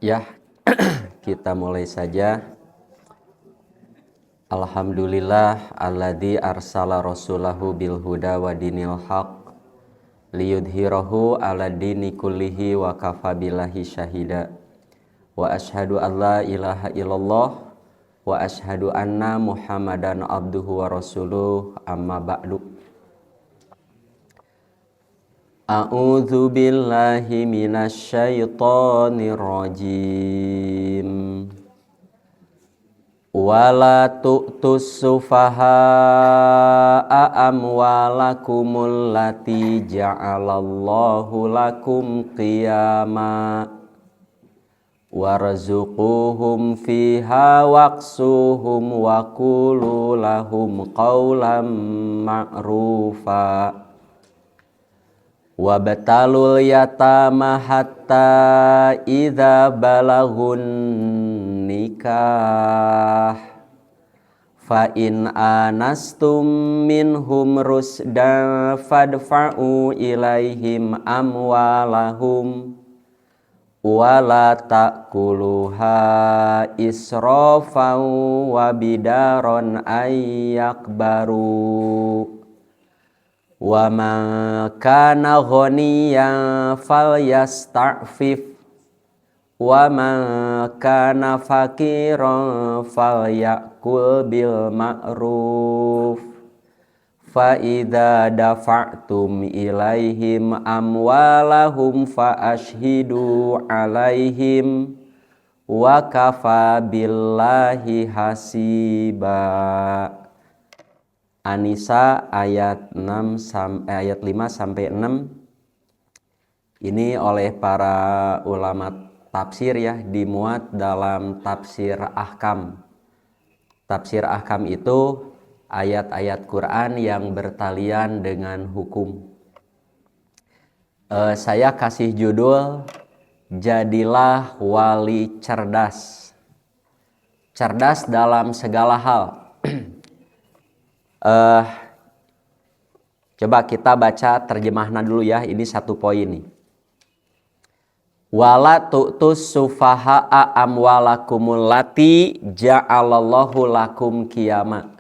Ya, kita mulai saja. Alhamdulillah alladzi arsala rasulahu bil huda wa dinil haq liyudhhirahu 'ala dini kullihi wa kafa billahi syahida. Wa asyhadu an la ilaha illallah wa asyhadu anna Muhammadan abduhu wa rasuluh, amma ba'du. A'udzu billahi minasy syaithanir rajim. Wala tu'tus sufaha'a amwalakumul lati ja'alallahu lakum qiyama warzuquhum fiha waqsuhum wa qulu lahum qawlan ma'rufa wabtalul yatama hatta idza balagun nikah fa in anastum minhum rusdan fadfa'u ilaihim amwalahum wala ta'kuluha israfan wa bidaron ayyakbaru wa man kana ghaniyan falyasta'fif wa man kana fakiran falyakul bil ma'ruf fa idza dafa'tum ilaihim amwalahum fa ashhidu alaihim wa kafa billahi hasiba. An-Nisa ayat 5 sampai 6. Ini oleh para ulama tafsir ya, dimuat dalam tafsir ahkam. Tafsir ahkam itu ayat-ayat Quran yang bertalian dengan hukum. Saya kasih judul Jadilah Wali Cerdas. Cerdas dalam segala hal. Coba kita baca terjemahnya dulu ya. Ini satu poin nih. Wala tu'tus sufaha'a amwalakumul lati ja'alallahu lakum qiyama.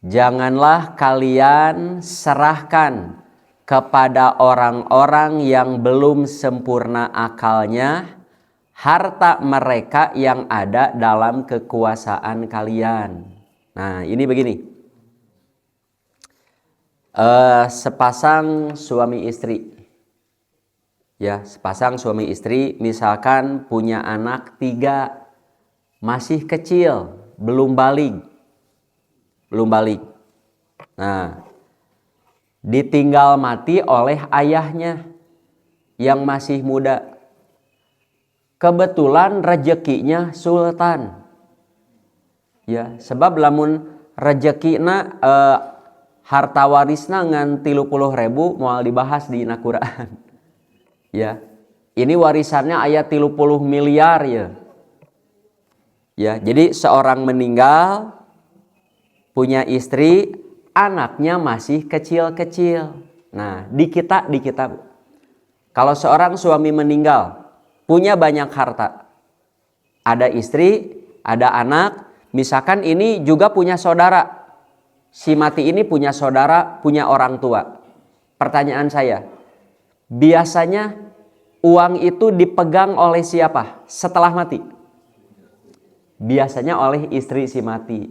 Janganlah kalian serahkan kepada orang-orang yang belum sempurna akalnya harta mereka yang ada dalam kekuasaan kalian. Nah, ini begini. Sepasang suami istri. Ya, sepasang suami istri misalkan punya anak 3, masih kecil, belum balik. Nah, ditinggal mati oleh ayahnya yang masih muda. Kebetulan rezekinya sultan. Ya, sebab lamun rezekina harta warisna ngan 30.000 moal dibahas di Quran. Ya, ini warisannya ayat 30 miliar ya. Ya, jadi seorang meninggal punya istri, anaknya masih kecil-kecil. Nah, di kita kalau seorang suami meninggal punya banyak harta, ada istri, ada anak, misalkan ini juga punya saudara. Si mati ini punya saudara, punya orang tua. Pertanyaan saya, biasanya uang itu dipegang oleh siapa setelah mati? Biasanya oleh istri si mati.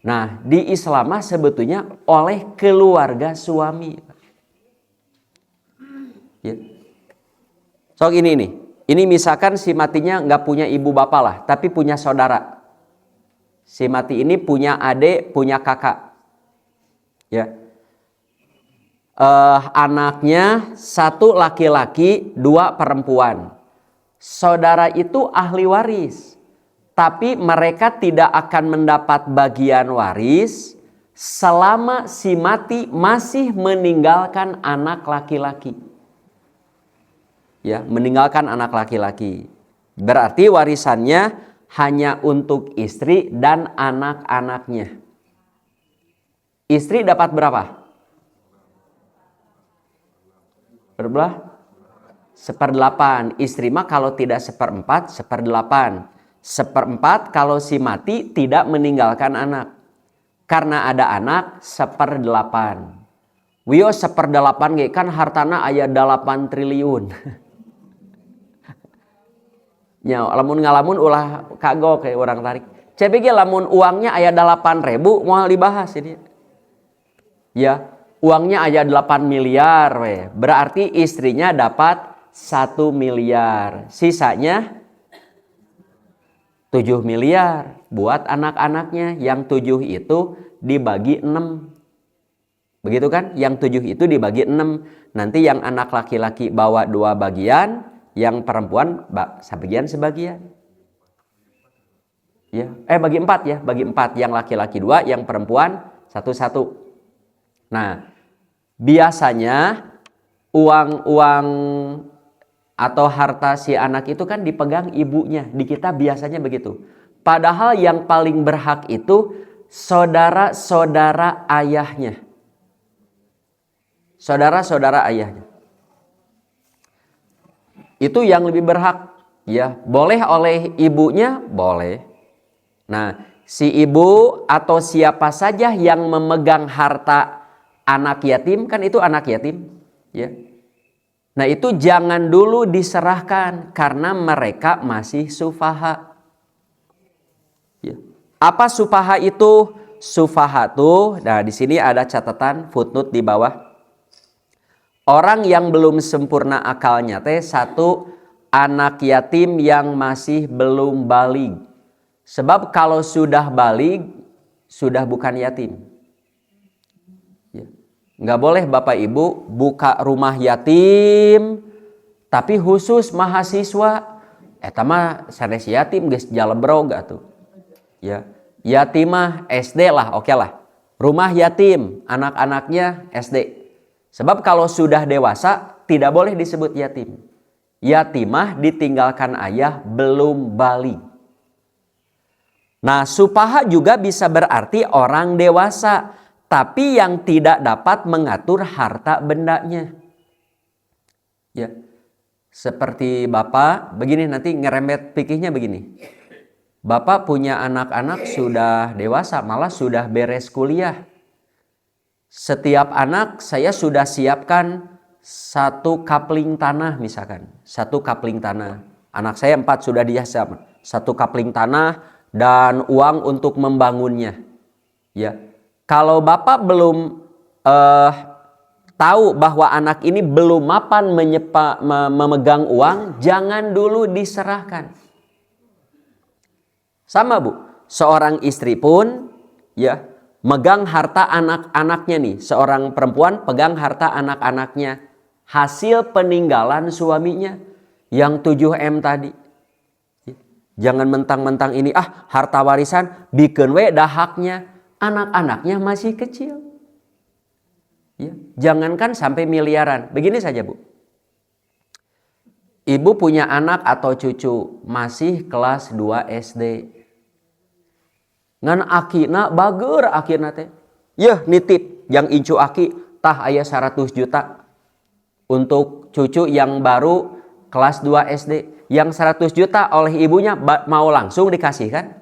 Nah, di Islam sebetulnya oleh keluarga suami. Ya. So ini nih. Ini misalkan si matinya nggak punya ibu bapak lah, tapi punya saudara. Si mati ini punya adik, punya kakak. Ya. Anaknya 1 laki-laki, 2 perempuan. Saudara itu ahli waris. Tapi mereka tidak akan mendapat bagian waris selama si mati masih meninggalkan anak laki-laki. Ya, meninggalkan anak laki-laki. Berarti warisannya hanya untuk istri dan anak-anaknya. Istri dapat berapa? Berapa? 1/8. Istri mah kalau tidak 1/4, 1/8. 1/4 kalau si mati tidak meninggalkan anak. Karena ada anak 1/8. Wio 1/8 ge kan hartana aya 8 triliun. Nya lamun ngalamun ulah kagok kayak orang tarik. CBG lamun uangnya aya 8.000 moal dibahas ini. Ya, uangnya aya 8 miliar we. Berarti istrinya dapat 1 miliar. Sisanya 7 miliar buat anak-anaknya. Yang 7 itu dibagi 6. Begitu kan? Yang 7 itu dibagi 6. Nanti yang anak laki-laki bawa 2 bagian, yang perempuan sebagian. Ya, bagi 4 ya, bagi 4. Yang laki-laki 2, yang perempuan 1-1. Nah, biasanya uang atau harta si anak itu kan dipegang ibunya. Di kita biasanya begitu. Padahal yang paling berhak itu saudara-saudara ayahnya. Saudara-saudara ayahnya. Itu yang lebih berhak. Ya, boleh oleh ibunya, boleh. Nah, si ibu atau siapa saja yang memegang harta anak yatim, kan itu anak yatim. Ya. Nah, itu jangan dulu diserahkan karena mereka masih sufaha. Ya. Apa sufaha itu? Sufaha tuh, nah di sini ada catatan footnote di bawah. Orang yang belum sempurna akalnya teh 1, anak yatim yang masih belum balig. Sebab kalau sudah balig, sudah bukan yatim. Ya. Nggak boleh Bapak Ibu buka rumah yatim, tapi khusus mahasiswa. Eta mah sanes yatim geus jalebrog atuh. Ya. Yatimah SD lah, oke lah. Rumah yatim, anak-anaknya SD. Sebab kalau sudah dewasa tidak boleh disebut yatim. Yatimah ditinggalkan ayah belum balig. Nah, supaha juga bisa berarti orang dewasa, tapi yang tidak dapat mengatur harta bendanya. Ya. Seperti Bapak, begini nanti ngeremet pikirnya begini. Bapak punya anak-anak sudah dewasa, malah sudah beres kuliah. Setiap anak saya sudah siapkan 1 kapling tanah misalkan. 1 kapling tanah. Anak saya 4 sudah disiapkan. 1 kapling tanah dan uang untuk membangunnya. Ya. Kalau Bapak belum tahu bahwa anak ini belum mapan memegang uang, jangan dulu diserahkan. Sama Bu, seorang istri pun ya megang harta anak-anaknya nih. Seorang perempuan pegang harta anak-anaknya. Hasil peninggalan suaminya. Yang 7M tadi. Jangan mentang-mentang ini, harta warisan, bikin we dahaknya. Anak-anaknya masih kecil. Ya, jangankan sampai miliaran. Begini saja Bu. Ibu punya anak atau cucu masih kelas 2 SD. Ngan akina bager akina teh. Yeh nitip yang incu aki tah aya 100 juta. Untuk cucu yang baru kelas 2 SD. Yang 100 juta oleh ibunya mau langsung dikasihkan?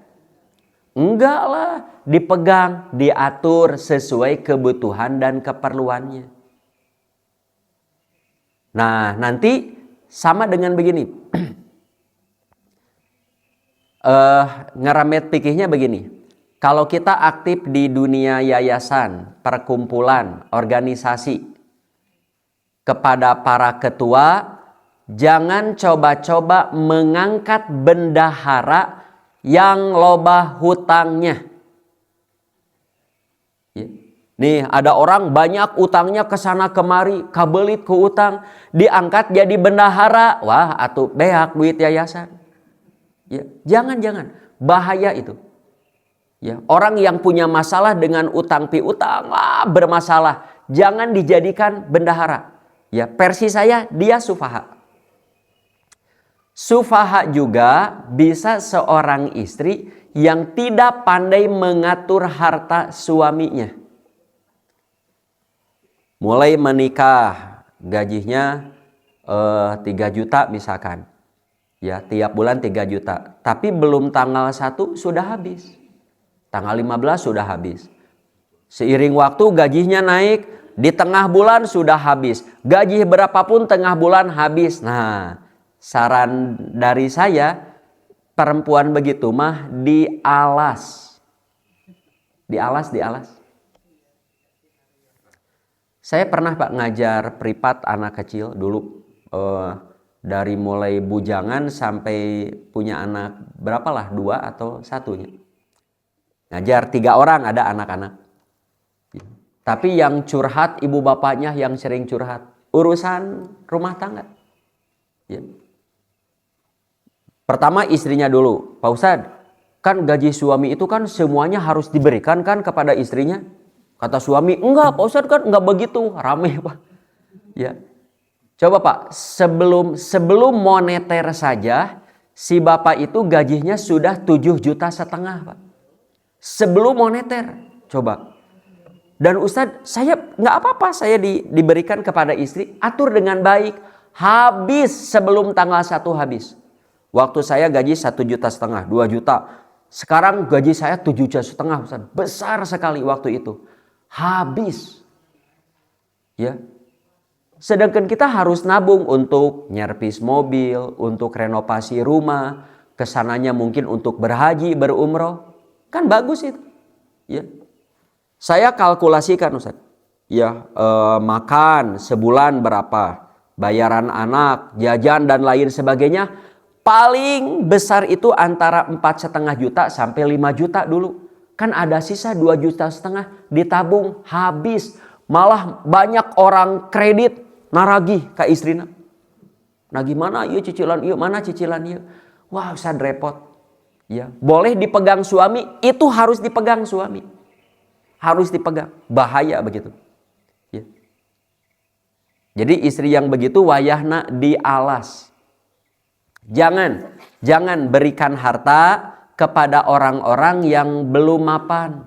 Enggak lah. Dipegang, diatur sesuai kebutuhan dan keperluannya. Nah nanti sama dengan begini. Ngeramet pikirnya begini. Kalau kita aktif di dunia yayasan, perkumpulan, organisasi, kepada para ketua, jangan coba-coba mengangkat bendahara yang loba hutangnya. Ya. Nih ada orang banyak utangnya kesana kemari, kabelit ke utang, diangkat jadi bendahara. Wah atuh beak duit yayasan. Ya, jangan, bahaya itu. Ya, orang yang punya masalah dengan utang piutang, bermasalah. Jangan dijadikan bendahara. Ya, versi saya dia sufaha. Sufaha juga bisa seorang istri yang tidak pandai mengatur harta suaminya. Mulai menikah, gajinya 3 juta misalkan. Ya, tiap bulan 3 juta. Tapi belum tanggal 1 sudah habis. Tanggal 15 sudah habis. Seiring waktu gajinya naik, di tengah bulan sudah habis. Gaji berapapun tengah bulan habis. Nah, saran dari saya, perempuan begitu mah dialas. Dialas. Saya pernah Pak ngajar privat anak kecil dulu. Dari mulai bujangan sampai punya anak berapalah 2 atau 1-nya. Ngajar 3 orang ada anak-anak. Tapi yang curhat ibu bapaknya yang sering curhat. Urusan rumah tangga. Ya. Pertama istrinya dulu. Pak Ustadz, kan gaji suami itu kan semuanya harus diberikan kan kepada istrinya. Kata suami, enggak Pak Ustadz kan enggak begitu. Rame Pak. Ya. Coba Pak, sebelum moneter saja, si bapak itu gajinya sudah 7,5 juta Pak. Sebelum moneter, coba. Dan Ustadz, saya nggak apa-apa, saya diberikan kepada istri, atur dengan baik. Habis sebelum tanggal 1 habis. Waktu saya gaji 1,5 juta, 2 juta. Sekarang gaji saya 7,5 juta Ustadz. Besar sekali waktu itu. Habis. Ya. Sedangkan kita harus nabung untuk nyervis mobil, untuk renovasi rumah, kesananya mungkin untuk berhaji, berumroh. Kan bagus itu. Ya. Saya kalkulasikan Ustaz. Ya, makan sebulan berapa, bayaran anak, jajan dan lain sebagainya. Paling besar itu antara 4,5 juta sampai 5 juta dulu. Kan ada sisa 2,5 juta ditabung, habis. Malah banyak orang kredit. Naragih ke istrina. Nah gimana iya cicilan iya, mana cicilan iya. Wah Ustaz repot. Ya, boleh dipegang suami, itu harus dipegang suami. Harus dipegang. Bahaya begitu. Ya. Jadi istri yang begitu wayahna dialas. Jangan berikan harta kepada orang-orang yang belum mapan.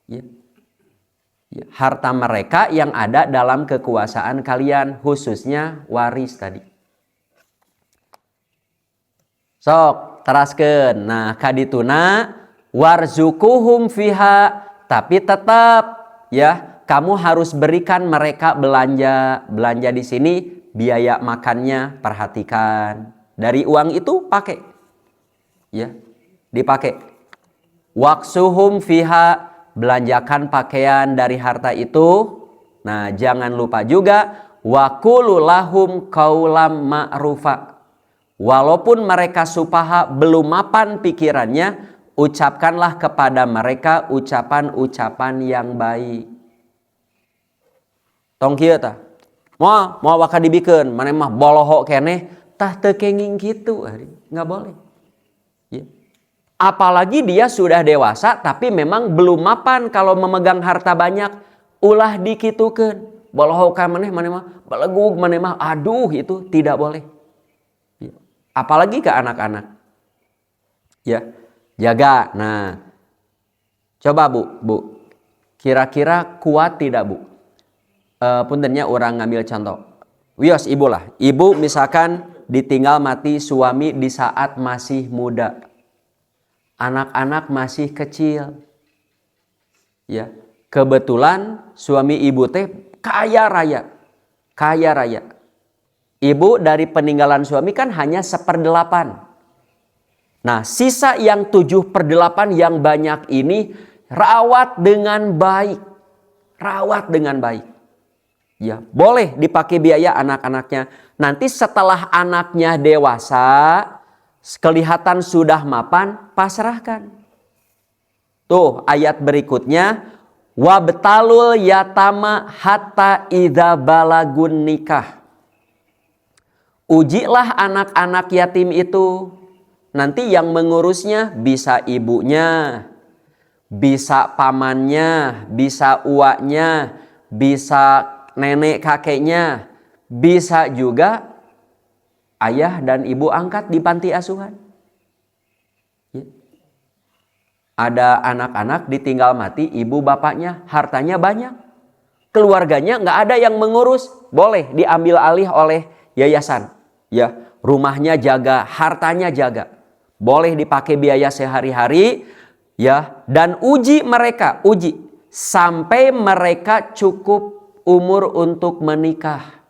Ya. Harta mereka yang ada dalam kekuasaan kalian, khususnya waris tadi. Sok teraskeun. Nah, kadituna warzukuhum fiha, tapi tetap ya kamu harus berikan mereka belanja. Belanja di sini biaya makannya perhatikan. Dari uang itu pakai. Ya, dipakai. Waksuhum fiha, belanjakan pakaian dari harta itu. Nah, jangan lupa juga waqulu lahum qaulam ma'rufa. Walaupun mereka supaha belum mapan pikirannya, ucapkanlah kepada mereka ucapan-ucapan yang baik. Tong kieu tah. Moal waka dibikeun, maneh mah boloho keneh, tah teu kenging kitu, enggak boleh. Ya. Apalagi dia sudah dewasa tapi memang belum mapan kalau memegang harta banyak, ulah dikitukeun. Boloho ka maneh mah balegug maneh mah, aduh itu tidak boleh. Ya. Apalagi ke anak-anak. Ya, jaga. Nah, coba Bu. Kira-kira kuat tidak Bu? Puntennya orang ngambil contoh. Wios ibu lah. Ibu misalkan ditinggal mati suami di saat masih muda. Anak-anak masih kecil. Ya, kebetulan suami ibu teh kaya raya. Ibu dari peninggalan suami kan hanya 1/8. Nah, sisa yang 7/8 yang banyak ini rawat dengan baik. Ya, boleh dipakai biaya anak-anaknya. Nanti setelah anaknya dewasa, kelihatan sudah mapan, pasrahkan. Tuh ayat berikutnya, wabtalul yatama hatta idza balagun nikah. Ujilah anak-anak yatim itu. Nanti yang mengurusnya bisa ibunya, bisa pamannya, bisa uaknya, bisa nenek kakeknya, bisa juga ayah dan ibu angkat di panti asuhan. Ya. Ada anak-anak ditinggal mati, ibu bapaknya hartanya banyak. Keluarganya nggak ada yang mengurus, boleh diambil alih oleh yayasan. Ya, rumahnya jaga, hartanya jaga. Boleh dipakai biaya sehari-hari, ya, dan uji mereka, uji sampai mereka cukup umur untuk menikah.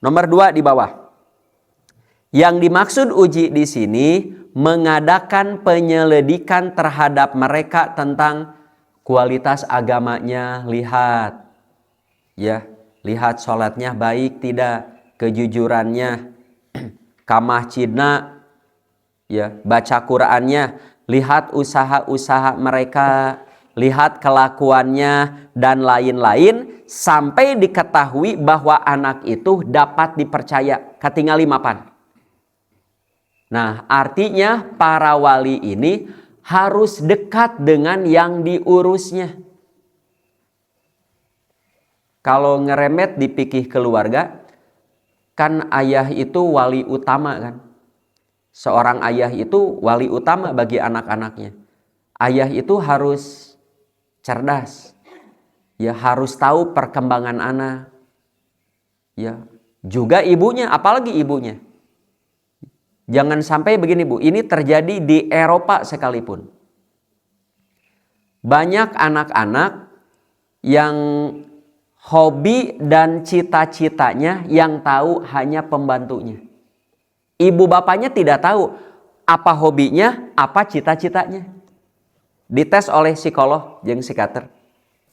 Nomor 2 di bawah. Yang dimaksud uji di sini mengadakan penyelidikan terhadap mereka tentang kualitas agamanya. Lihat, ya, lihat sholatnya baik tidak, kejujurannya, kamah cina, ya, baca Qurannya, lihat usaha-usaha mereka, lihat kelakuannya dan lain-lain sampai diketahui bahwa anak itu dapat dipercaya. Katingali mapan. Nah, artinya para wali ini harus dekat dengan yang diurusnya. Kalau ngeremet di fikih keluarga, kan ayah itu wali utama kan. Seorang ayah itu wali utama bagi anak-anaknya. Ayah itu harus cerdas. Ya, harus tahu perkembangan anak. Ya, juga ibunya, apalagi ibunya. Jangan sampai begini Bu, ini terjadi di Eropa sekalipun. Banyak anak-anak yang hobi dan cita-citanya yang tahu hanya pembantunya. Ibu bapaknya tidak tahu apa hobinya, apa cita-citanya. Dites oleh psikolog jeung psikiater.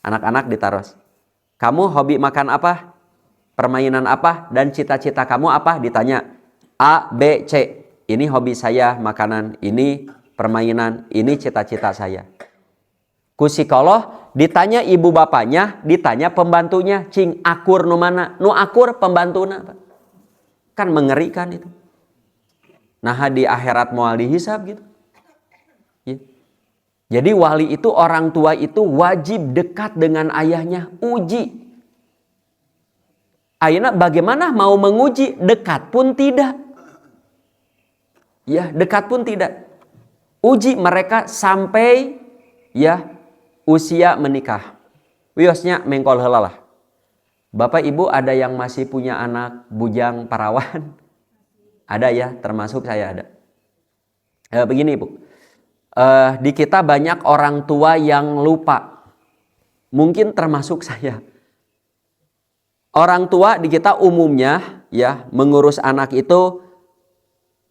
Anak-anak ditaros. Kamu hobi makan apa? Permainan apa? Dan cita-cita kamu apa? Ditanya. A, B, C. Ini hobi saya makanan, ini permainan, ini cita-cita saya. Ku psikolog ditanya ibu bapaknya, ditanya pembantunya, cing akur nu mana? Nu akur pembantuna. Kan mengerikan itu. Nah, di akhirat moal dihisab gitu. Ya. Jadi wali itu, orang tua itu wajib dekat dengan ayahnya, uji. Ayeuna bagaimana mau menguji? Dekat pun tidak. Ya, dekat pun tidak. Uji mereka sampai ya usia menikah. Wiosnya mengkol heula lah. Bapak Ibu ada yang masih punya anak bujang perawan? Ada ya, termasuk saya ada. Begini Ibu. Di kita banyak orang tua yang lupa. Mungkin termasuk saya. Orang tua di kita umumnya ya mengurus anak itu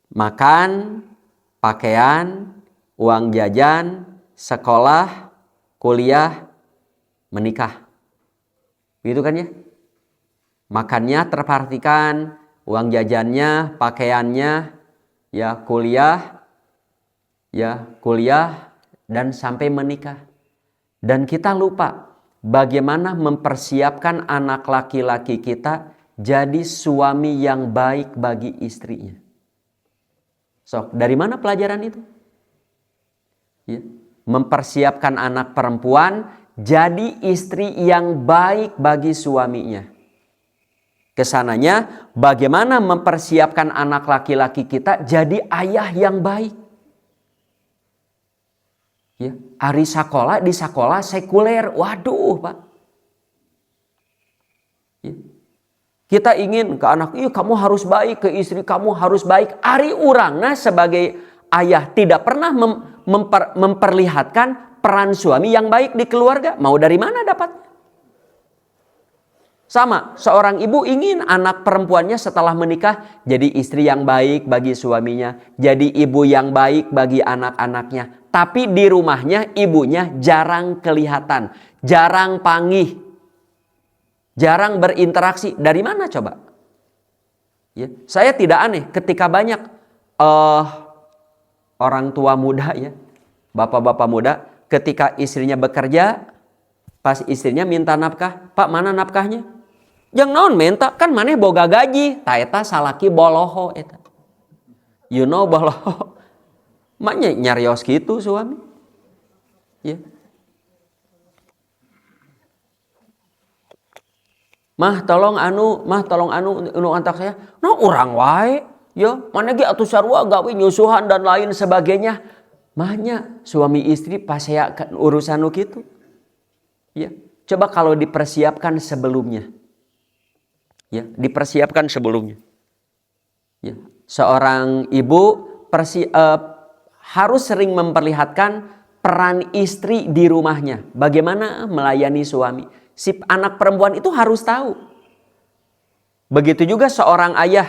makan, pakaian, uang jajan, sekolah, kuliah, menikah. Begitu kan ya? Makannya terperhatikan, uang jajannya, pakaiannya, ya kuliah, dan sampai menikah. Dan kita lupa bagaimana mempersiapkan anak laki-laki kita jadi suami yang baik bagi istrinya. So, dari mana pelajaran itu? Ya. Mempersiapkan anak perempuan jadi istri yang baik bagi suaminya. Kesananya bagaimana mempersiapkan anak laki-laki kita jadi ayah yang baik. Ya, ari sakola di sekolah sekuler. Waduh, Pak. Ya. Kita ingin ke anak, kamu harus baik, ke istri kamu harus baik. Ari urangna sebagai ayah tidak pernah memperlihatkan peran suami yang baik di keluarga. Mau dari mana dapat? Sama, seorang ibu ingin anak perempuannya setelah menikah jadi istri yang baik bagi suaminya. Jadi ibu yang baik bagi anak-anaknya. Tapi di rumahnya ibunya jarang kelihatan, jarang panggih, jarang berinteraksi. Dari mana coba? Ya, saya tidak aneh ketika banyak orang tua muda ya, bapak-bapak muda, ketika istrinya bekerja, pas istrinya minta nafkah, Pak mana nafkahnya? Yang naon minta kan maneh boga gaji, ta eta salaki boloho eta. You know boloho. Maknya nyarios gitu suami. Ya. Mah tolong anu antak saya. Nah urang wae. Ya, mana ge atuh sarua gawe nyusuhan dan lain sebagainya. Mahnya suami istri pas saya urusan nu kitu. Ya. Coba kalau dipersiapkan sebelumnya. Ya, dipersiapkan sebelumnya. Ya, seorang ibu harus sering memperlihatkan peran istri di rumahnya. Bagaimana melayani suami. Si anak perempuan itu harus tahu. Begitu juga seorang ayah,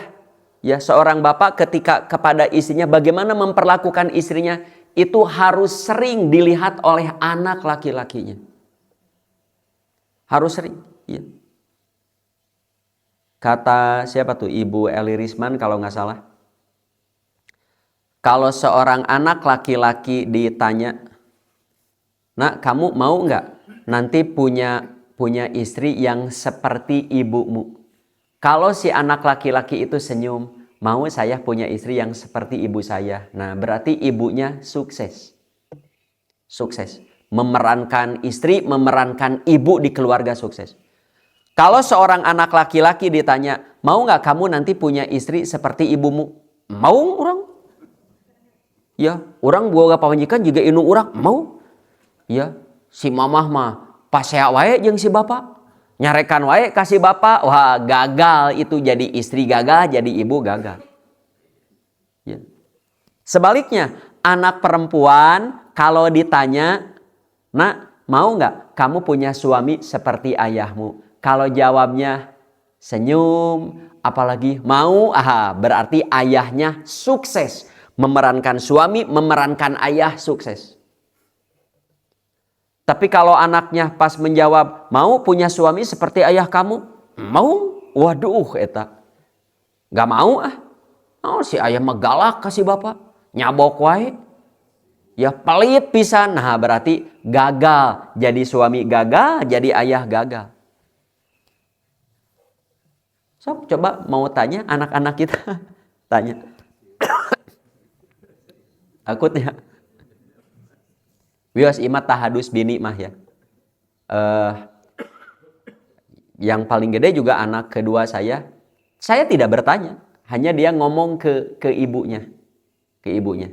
ya, seorang bapak ketika kepada istrinya bagaimana memperlakukan istrinya, itu harus sering dilihat oleh anak laki-lakinya. Harus sering, ya. Kata siapa tuh? Ibu Eli Risman kalau nggak salah. Kalau seorang anak laki-laki ditanya, "Nak, kamu mau nggak nanti punya istri yang seperti ibumu?" Kalau si anak laki-laki itu senyum, "Mau saya punya istri yang seperti ibu saya." Nah, berarti ibunya sukses. Sukses. Memerankan istri, memerankan ibu di keluarga sukses. Kalau seorang anak laki-laki ditanya, "Mau nggak kamu nanti punya istri seperti ibumu?" Mau orang. Ya, orang boga pamanjikan juga indung orang. Mau. Ya, si mamah mah pasea wae jeung si bapak. Nyarekan wae kasih bapak. Wah, gagal itu, jadi istri gagal, jadi ibu gagal. Ya. Sebaliknya, anak perempuan kalau ditanya, "Nak, mau nggak kamu punya suami seperti ayahmu?" Kalau jawabnya senyum, apalagi mau, berarti ayahnya sukses. Memerankan suami, memerankan ayah sukses. Tapi kalau anaknya pas menjawab, "Mau punya suami seperti ayah kamu?" Mau, waduh eta. Gak mau Oh, si ayah mah galak kasih bapak. Nyabok wae. Ya pelit pisan. Nah, berarti gagal. Jadi suami gagal, jadi ayah gagal. Sok coba mau tanya anak-anak kita. Tanya. Takutnya. Wios imat tahadus bini mah ya. Yang paling gede juga anak kedua saya. Saya tidak bertanya. Hanya dia ngomong ke ibunya. Ke ibunya.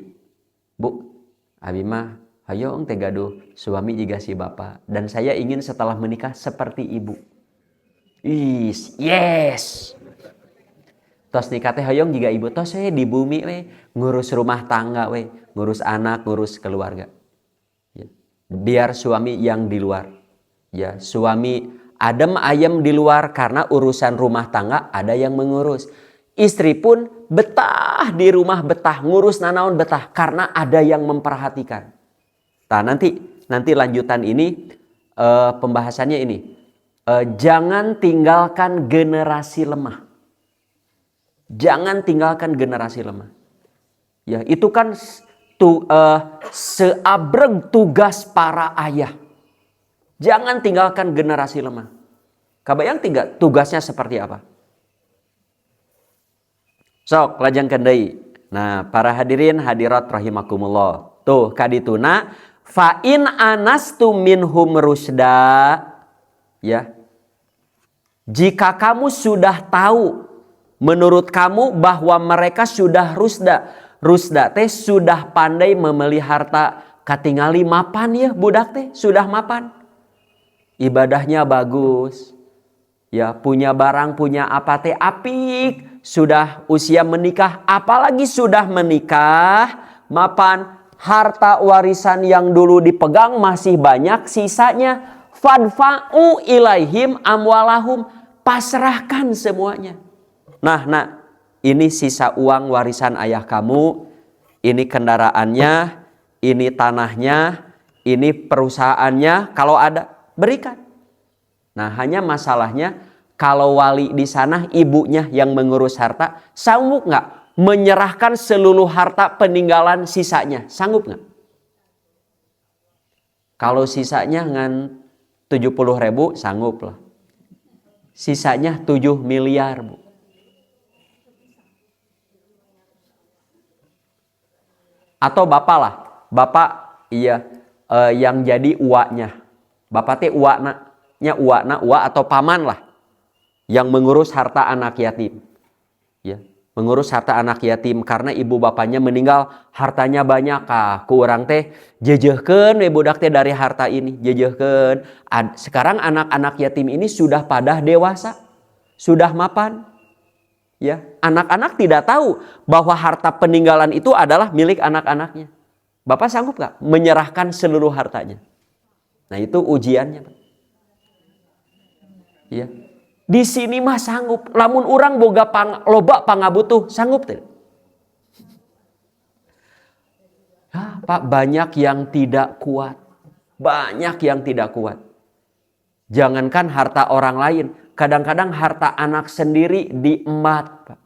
"Bu, abi mah hayo teh gaduh suami jiga si bapak. Dan saya ingin setelah menikah seperti ibu." Yes. Tos nikah teh hoyong juga ibu tos di bumi we ngurus rumah tangga we, ngurus anak, ngurus keluarga. Ya. Biar suami yang di luar. Ya, suami adem ayem di luar karena urusan rumah tangga ada yang mengurus. Istri pun betah di rumah, betah ngurus nanaon betah karena ada yang memperhatikan. Nah, nanti lanjutan ini pembahasannya ini. Jangan tinggalkan generasi lemah. Jangan tinggalkan generasi lemah. Ya, itu kan seabreg tugas para ayah. Jangan tinggalkan generasi lemah. Kabayang tugasnya seperti apa? Sok, lajengkeun deui. Nah, para hadirin hadirat rahimakumullah. Tuh, kadituna fa in anastu minhum rusda. Ya. Jika kamu sudah tahu menurut kamu bahwa mereka sudah rusda. Rusda teh sudah pandai memelihara katingali mapan ya budak teh sudah mapan. Ibadahnya bagus. Ya, punya barang, punya apa teh apik. Sudah usia menikah, apalagi sudah menikah, mapan, harta warisan yang dulu dipegang masih banyak, sisanya fadfa'u ilaihim amwalahum, pasrahkan semuanya. Nah, ini sisa uang warisan ayah kamu, ini kendaraannya, ini tanahnya, ini perusahaannya, kalau ada berikan. Nah, hanya masalahnya kalau wali di sana ibunya yang mengurus harta, sanggup nggak menyerahkan seluruh harta peninggalan sisanya? Sanggup nggak? Kalau sisanya ngan 70.000, sanggup lah. Sisanya 7 miliar, Bu. Atau bapak lah, bapak yang jadi uaknya. Bapak teh uak atau paman lah. Yang mengurus harta anak yatim. Ya, mengurus harta anak yatim karena ibu bapaknya meninggal, hartanya banyak. Ku urang teh jejehkeun we budak teh dari harta ini, jejehkeun. Sekarang anak-anak yatim ini sudah pada dewasa. sudah mapan. Ya, anak-anak tidak tahu bahwa harta peninggalan itu adalah milik anak-anaknya. Bapak sanggup gak menyerahkan seluruh hartanya? Nah, itu ujiannya, Pak. Ya. Di sini mah sanggup. Lamun orang boga loba pangabutuh, sanggup tidak? Ya, Pak, banyak yang tidak kuat. Banyak yang tidak kuat. Jangankan harta orang lain, kadang-kadang harta anak sendiri diembat, Pak.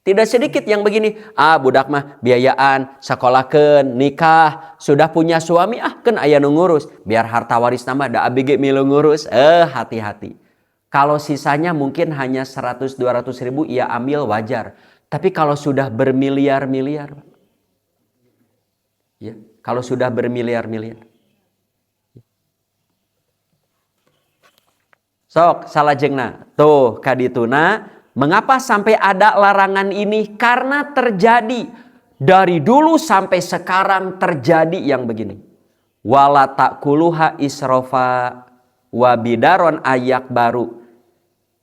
Tidak sedikit yang begini, budak mah biayaan, sekolahkeun, nikah, sudah punya suami, kan aya nu ngurus, biar harta waris nambah da abg milu ngurus. Hati-hati. Kalau sisanya mungkin hanya 100-200 ribu, ia ambil wajar. Tapi kalau sudah bermiliar-miliar, Pak. Ya, kalau sudah bermiliar-miliar. Sok salajengna. Tuh kadituna, mengapa sampai ada larangan ini? Karena terjadi dari dulu sampai sekarang terjadi yang begini. Wala ta'kuluha isrofa wabidaron ayak baru.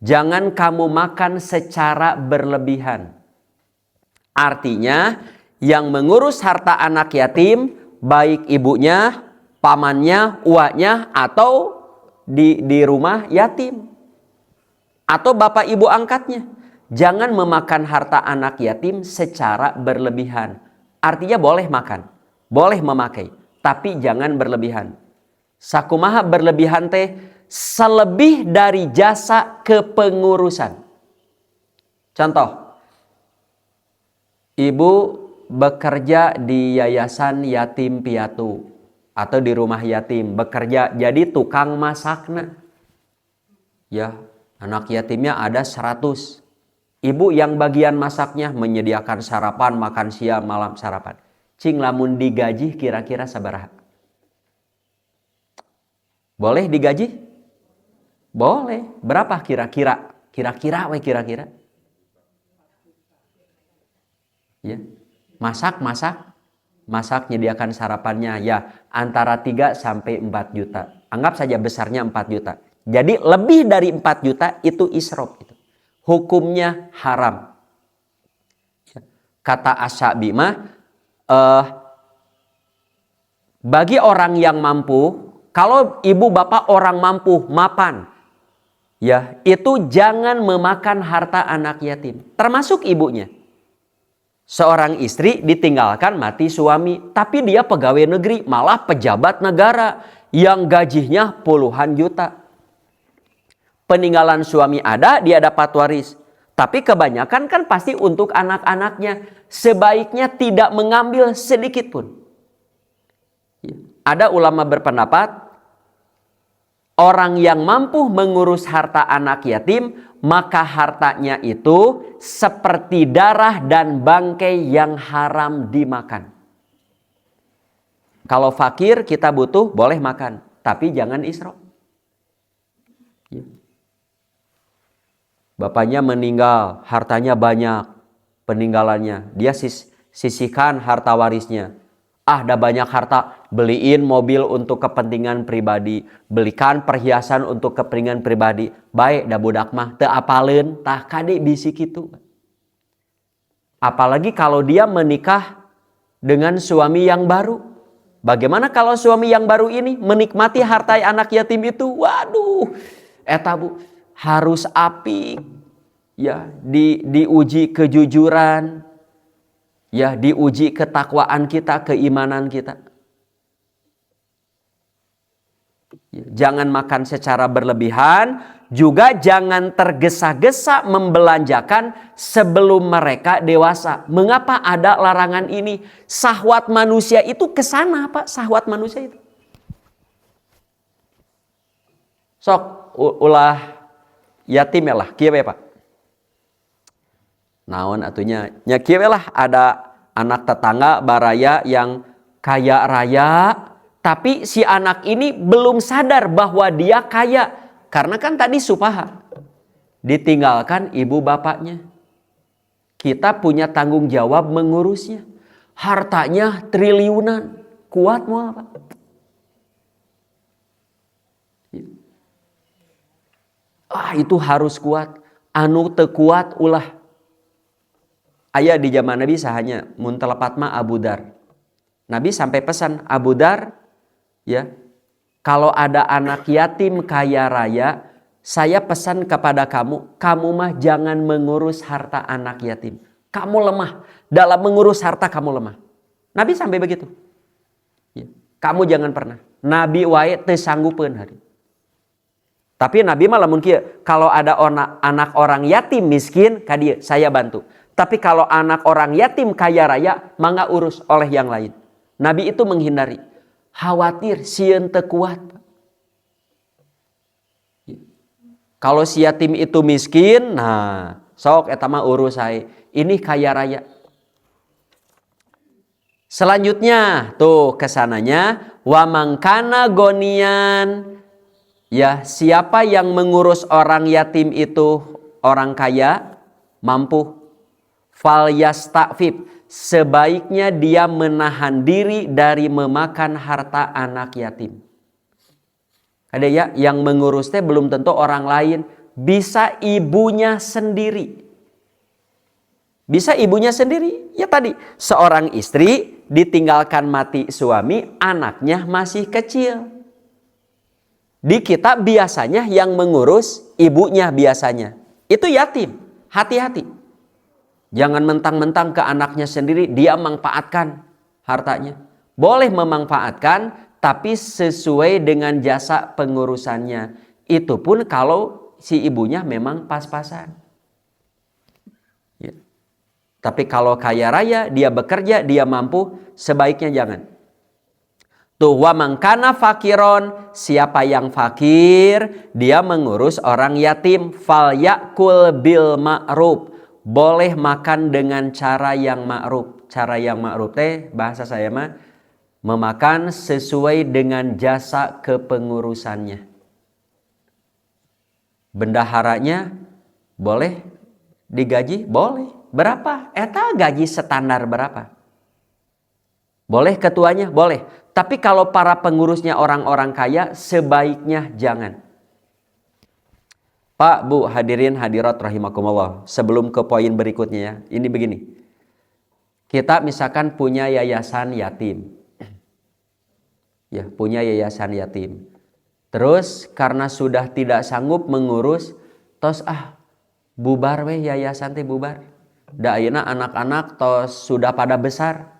Jangan kamu makan secara berlebihan. Artinya yang mengurus harta anak yatim, baik ibunya, pamannya, uaknya, atau di rumah yatim, atau bapak ibu angkatnya, jangan memakan harta anak yatim secara berlebihan. Artinya boleh makan, boleh memakai, tapi jangan berlebihan. Sakumaha berlebihan teh, selebih dari jasa kepengurusan. Contoh, ibu bekerja di yayasan yatim piatu atau di rumah yatim, bekerja jadi tukang masakna. Ya, anak yatimnya ada 100. Ibu yang bagian masaknya menyediakan sarapan, makan siang, malam sarapan. Cing lamun digaji kira-kira sabaraha? Boleh digaji? Boleh. Berapa kira-kira? Kira-kira. Ya. Masak nyediakan sarapannya ya antara 3 sampai 4 juta. Anggap saja besarnya 4 juta. Jadi lebih dari 4 juta itu isrof. Hukumnya haram. Kata Asy-Sya'bi mah, bagi orang yang mampu, kalau ibu bapak orang mampu, mapan, ya itu jangan memakan harta anak yatim. Termasuk ibunya. Seorang istri ditinggalkan mati suami, tapi dia pegawai negeri, malah pejabat negara yang gajinya puluhan juta. Peninggalan suami ada, dia dapat waris. Tapi kebanyakan kan pasti untuk anak-anaknya. Sebaiknya tidak mengambil sedikit pun. Ada ulama berpendapat, orang yang mampu mengurus harta anak yatim, maka hartanya itu seperti darah dan bangkai yang haram dimakan. Kalau fakir kita butuh, boleh makan. Tapi jangan isrof. Bapaknya meninggal, hartanya banyak, peninggalannya. Dia sisihkan harta warisnya. Ada banyak harta, beliin mobil untuk kepentingan pribadi, belikan perhiasan untuk kepentingan pribadi. Baik da budak mah teu apaleun, tah kade bisi kitu. Apalagi kalau dia menikah dengan suami yang baru. Bagaimana kalau suami yang baru ini menikmati harta anak yatim itu? Waduh, eta bu harus apik. Ya, diuji kejujuran. Ya, diuji ketakwaan kita, keimanan kita. Jangan makan secara berlebihan, juga jangan tergesa-gesa membelanjakan sebelum mereka dewasa. Mengapa ada larangan ini? Syahwat manusia itu kesana, Pak. Syahwat manusia itu. Sok, ulah yatim ya lah, kieu Pak. Naon atunya? Nya kieu lah ada anak tetangga baraya yang kaya raya, tapi si anak ini belum sadar bahwa dia kaya. Karena kan tadi supaha. Ditinggalkan ibu bapaknya. Kita punya tanggung jawab mengurusnya. Hartanya triliunan. Kuat mau apa? itu harus kuat. Anu teu kuat ulah. Aya di zaman Nabi sahanya mun telepat mah Abu Dar. Nabi sampai pesan Abu Dar, ya, kalau ada anak yatim kaya raya, saya pesan kepada kamu, kamu mah jangan mengurus harta anak yatim. Kamu lemah dalam mengurus harta, kamu lemah. Nabi sampai begitu. Ya, kamu jangan pernah. Nabi wae teu sanggupeun hari. Tapi Nabi mah lamun kieu, kalau ada anak orang yatim miskin ka dieu saya bantu. Tapi kalau anak orang yatim kaya raya, mangga urus oleh yang lain. Nabi itu menghindari. Khawatir sieun teu kuat. Kalau si yatim itu miskin, nah sok eta mah urus sae. Ini kaya raya. Selanjutnya tuh kesananya wa mangkana gonian. Ya, siapa yang mengurus orang yatim itu orang kaya, mampu. Fal yastafif, sebaiknya dia menahan diri dari memakan harta anak yatim. Ada ya, yang mengurus teh belum tentu orang lain, bisa ibunya sendiri. Bisa ibunya sendiri. Ya tadi, seorang istri ditinggalkan mati suami, anaknya masih kecil. Di kita biasanya yang mengurus ibunya biasanya. Itu yatim. Hati-hati. Jangan mentang-mentang ke anaknya sendiri dia manfaatkan hartanya. Boleh memanfaatkan tapi sesuai dengan jasa pengurusannya. Itu pun kalau si ibunya memang pas-pasan. Ya. Tapi kalau kaya raya, dia bekerja, dia mampu, sebaiknya jangan. Tuh wa mangkana fakiron, siapa yang fakir, dia mengurus orang yatim, fal yakul bil ma'ruf. Boleh makan dengan cara yang ma'ruf. Cara yang ma'ruf teh bahasa saya mah memakan sesuai dengan jasa kepengurusannya. Bendaharanya boleh digaji? Boleh. Berapa? Eta gaji standar berapa? Boleh ketuanya? Boleh. Tapi kalau para pengurusnya orang-orang kaya, sebaiknya jangan. Pak, Bu, hadirin hadirat rahimakumullah. Sebelum ke poin berikutnya ya. Ini begini. Kita misalkan punya yayasan yatim. Ya, punya yayasan yatim. Terus karena sudah tidak sanggup mengurus, tos bubar weh yayasan teh bubar. Da ayeuna anak-anak tos sudah pada besar.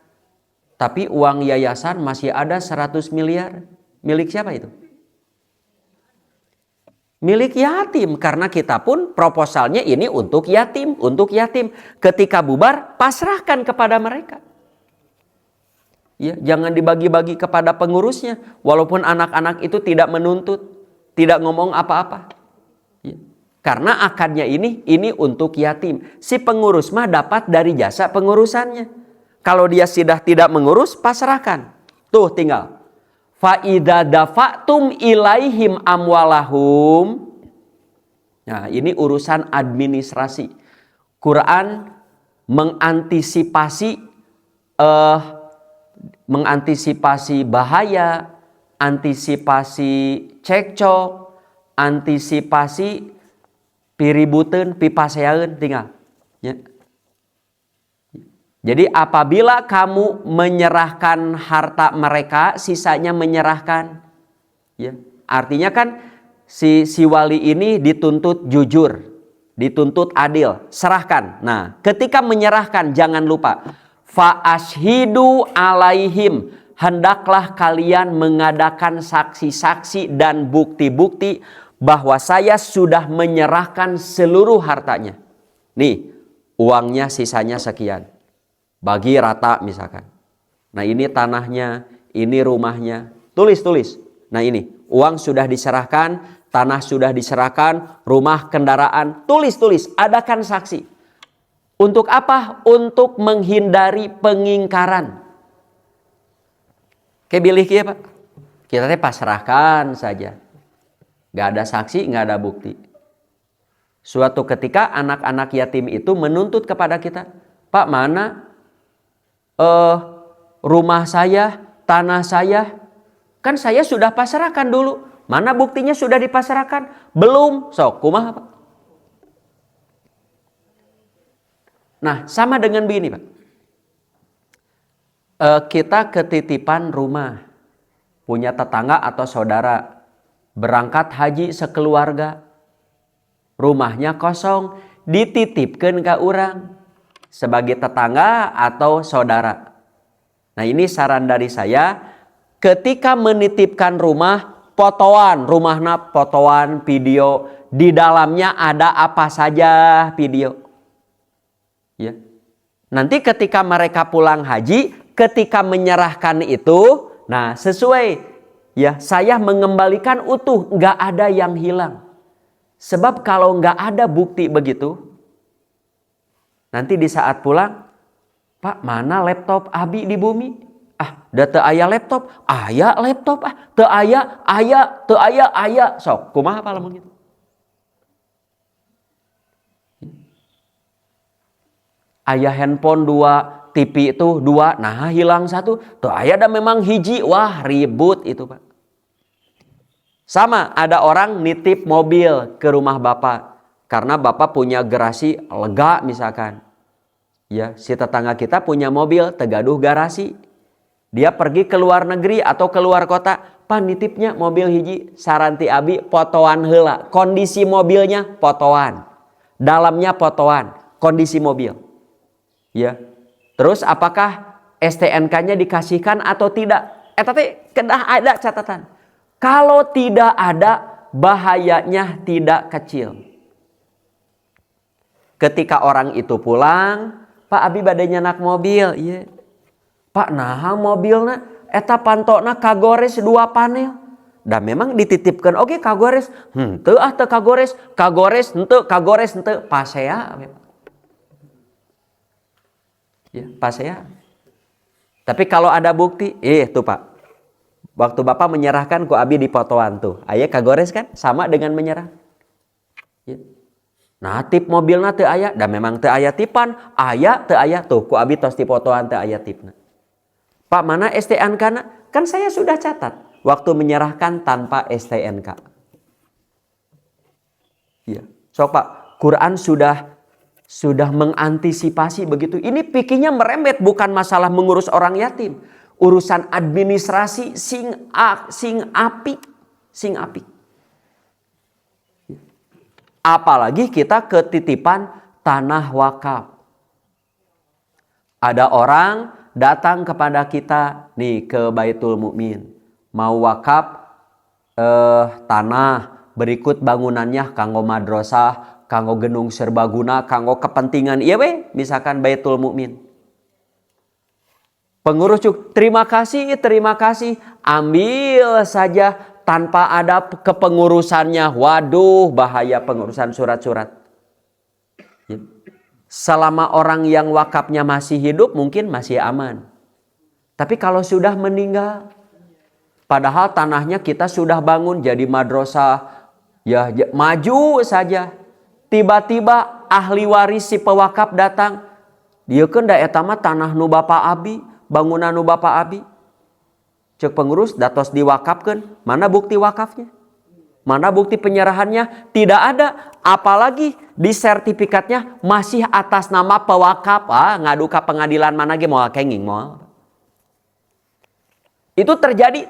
Tapi uang yayasan masih ada 100 miliar. Milik siapa itu? Milik yatim, karena kita pun proposalnya ini untuk yatim, untuk yatim. Ketika bubar, pasrahkan kepada mereka. Ya, jangan dibagi-bagi kepada pengurusnya, walaupun anak-anak itu tidak menuntut, tidak ngomong apa-apa. Ya. Karena akadnya ini untuk yatim. Si pengurus mah dapat dari jasa pengurusannya. Kalau dia sudah tidak mengurus, pasrahkan. Tuh tinggal. Fa'idha dafa'tum ilaihim amwalahum. Nah, ini urusan administrasi. Quran mengantisipasi bahaya, antisipasi cekcok, antisipasi piributeun, pipaseaeun tinggal. Ya. Jadi apabila kamu menyerahkan harta mereka, sisanya menyerahkan. Ya, artinya kan si wali ini dituntut jujur, dituntut adil, serahkan. Nah, ketika menyerahkan jangan lupa fa ashhidu alaihim, hendaklah kalian mengadakan saksi-saksi dan bukti-bukti bahwa saya sudah menyerahkan seluruh hartanya. Nih, uangnya sisanya sekian. Bagi rata misalkan. Nah ini tanahnya, ini rumahnya. Tulis. Nah ini uang sudah diserahkan, tanah sudah diserahkan, rumah, kendaraan. Tulis. Adakan saksi. Untuk apa? Untuk menghindari pengingkaran. Kebilih kia Pak. Kita pasrahkan saja. Gak ada saksi, gak ada bukti. Suatu ketika anak-anak yatim itu menuntut kepada kita. Pak, mana rumah saya, tanah saya, kan saya sudah pasrahkan dulu. Mana buktinya sudah dipasrahkan? Belum. Sok, kumaha Pak? Nah, sama dengan begini, Pak. Kita ketitipan rumah, punya tetangga atau saudara, berangkat haji sekeluarga, rumahnya kosong, dititipkan ke orang sebagai tetangga atau saudara. Nah, ini saran dari saya, ketika menitipkan rumah, fotoan, rumahnya fotoan, video, di dalamnya ada apa saja video. Ya. Nanti ketika mereka pulang haji, ketika menyerahkan itu, nah sesuai, ya saya mengembalikan utuh, nggak ada yang hilang. Sebab kalau nggak ada bukti begitu, nanti di saat pulang, Pak, mana laptop Abi di bumi? Da teu aya laptop, aya laptop, teu aya, aya. Sok, kumaha apa lamun gitu? Aya handphone 2, TV itu 2, nah hilang 1, teu aya dah memang hiji, wah ribut itu, Pak. Sama, ada orang nitip mobil ke rumah Bapak karena Bapak punya garasi lega misalkan. Ya, si tetangga kita punya mobil, tegaduh garasi. Dia pergi ke luar negeri atau ke luar kota, Pak nitipnya mobil hiji, saranti Abi fotoan heula. Kondisi mobilnya fotoan. Dalamnya fotoan, kondisi mobil. Ya. Terus apakah STNK-nya dikasihkan atau tidak? Tapi kedah ada catatan. Kalau tidak ada, bahayanya tidak kecil. Ketika orang itu pulang, Pak Abi bade nyenak mobil, iya. Pak naha mobilna eta pantokna kagores 2 panel. Dan memang dititipkan oke kagores. Teu teu kagores, kagores henteu pasea. Ya, pasea. Tapi kalau ada bukti, tuh Pak. Waktu Bapak menyerahkan ku Abi di fotoan tuh. Aya kagores kan? Sama dengan menyerah. Ya. Nah, tip mobilna teu aya, dan memang teu aya tipan, aya teu aya tuh ku Abi tos di fotoan teu aya tipna. Pak, mana STNK-na? Kan saya sudah catat waktu menyerahkan tanpa STNK. Ya. So Pak, Quran sudah mengantisipasi begitu. Ini pikirnya merembet, bukan masalah mengurus orang yatim. Urusan administrasi sing apik. Apalagi kita ketitipan tanah wakaf. Ada orang datang kepada kita nih ke Baitul Mukmin, mau wakaf tanah, berikut bangunannya kanggo madrasah, kanggo gedung serbaguna, kanggo kepentingan ieu we, misalkan Baitul Mukmin. Pengurus terima kasih, ambil saja tanpa ada kepengurusannya. Waduh, bahaya pengurusan surat-surat. Selama orang yang wakafnya masih hidup mungkin masih aman. Tapi kalau sudah meninggal, padahal tanahnya kita sudah bangun jadi madrasah, ya maju saja. Tiba-tiba ahli waris si pewakaf datang. Dia kan da eta mah tanah nu Bapak Abi, bangunan nu Bapak Abi. Cek pengurus datos diwakafkeun, mana bukti wakafnya? Mana bukti penyerahannya? Tidak ada. Apalagi di sertifikatnya masih atas nama pewakaf. Ngadu ka pengadilan mana ge moal kenging moal. Itu terjadi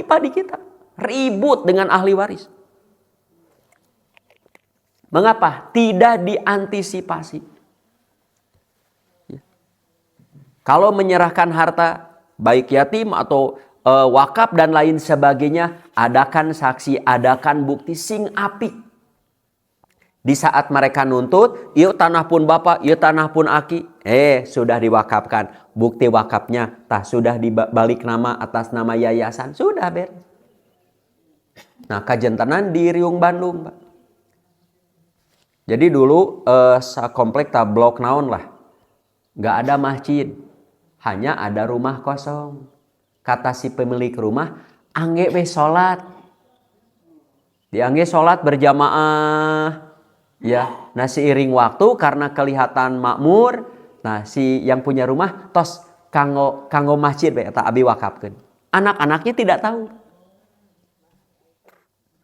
Pak di kita. Ribut dengan ahli waris. Mengapa? Tidak diantisipasi. Kalau menyerahkan harta, baik yatim atau wakaf dan lain sebagainya, adakan saksi, adakan bukti sing apik. Di saat mereka nuntut, yuk tanah pun bapak, yuk tanah pun aki, sudah diwakafkan. Bukti wakafnya, sudah dibalik nama atas nama yayasan, sudah ber. Nah, kajentenan di Riung Bandung, Pak. Jadi dulu komplek blok naon lah, nggak ada masjid, hanya ada rumah kosong. Kata si pemilik rumah, angge we sholat. Diangge sholat berjamaah. Ya, nah seiring waktu karena kelihatan makmur, nah si yang punya rumah tos kanggo masjid we eta abi wakafkeun. Anak-anaknya tidak tahu.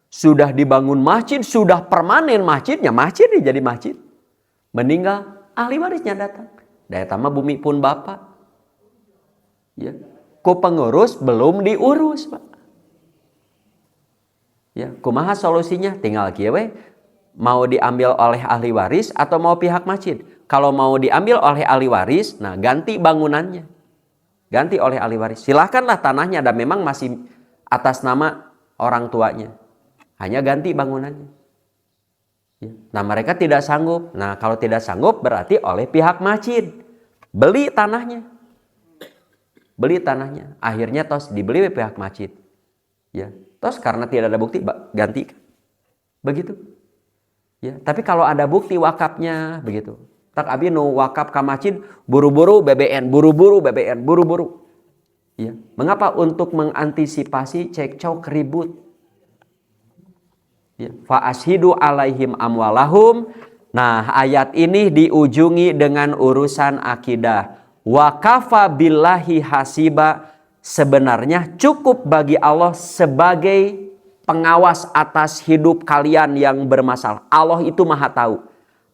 Sudah dibangun masjid, sudah permanen masjidnya, masjid nih jadi masjid. Meninggal, ahli warisnya datang. Daya tama bumi pun bapak. Ya. Ku pengurus belum diurus, Pak. Ya, kumaha solusinya? Tinggal kieu we. Mau diambil oleh ahli waris atau mau pihak masjid? Kalau mau diambil oleh ahli waris, nah ganti bangunannya. Ganti oleh ahli waris. Silahkanlah tanahnya dan memang masih atas nama orang tuanya. Hanya ganti bangunannya. Ya. Nah mereka tidak sanggup. Nah kalau tidak sanggup berarti oleh pihak masjid. Beli tanahnya. Beli tanahnya. Akhirnya tos dibeli oleh pihak masjid. Ya. Tos karena tidak ada bukti ganti. Begitu. Ya. Tapi kalau ada bukti wakafnya begitu. Tak abi nu wakaf ka masjid buru-buru BBN, buru-buru BBN, buru-buru. Ya. Mengapa? Untuk mengantisipasi cekcok ribut. Ya. Fa ashidu alaihim amwalahum. Nah, ayat ini diujungi dengan urusan akidah. Wa kafa billahi hasiba. Sebenarnya cukup bagi Allah sebagai pengawas atas hidup kalian yang bermasalah. Allah itu Maha tahu.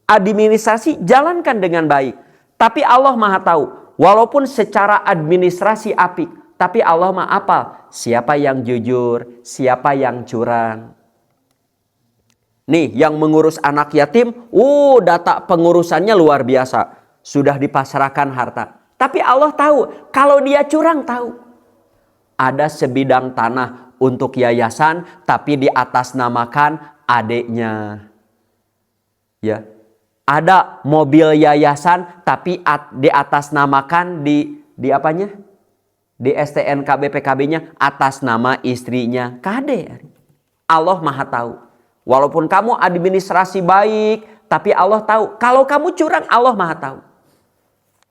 Administrasi jalankan dengan baik. Tapi Allah Maha tahu. Walaupun secara administrasi apik. Tapi Allah Maha apal. Siapa yang jujur. Siapa yang curang. Nih yang mengurus anak yatim. Data pengurusannya luar biasa. Sudah dipasrahkan harta. Tapi Allah tahu. Kalau dia curang tahu. Ada sebidang tanah untuk yayasan. Tapi diatasnamakan adiknya. Ya. Ada mobil yayasan tapi diatasnamakan di apanya? Di STNK BPKB-nya atas nama istrinya. Kade. Allah Maha tahu. Walaupun kamu administrasi baik, tapi Allah tahu. Kalau kamu curang, Allah Maha tahu.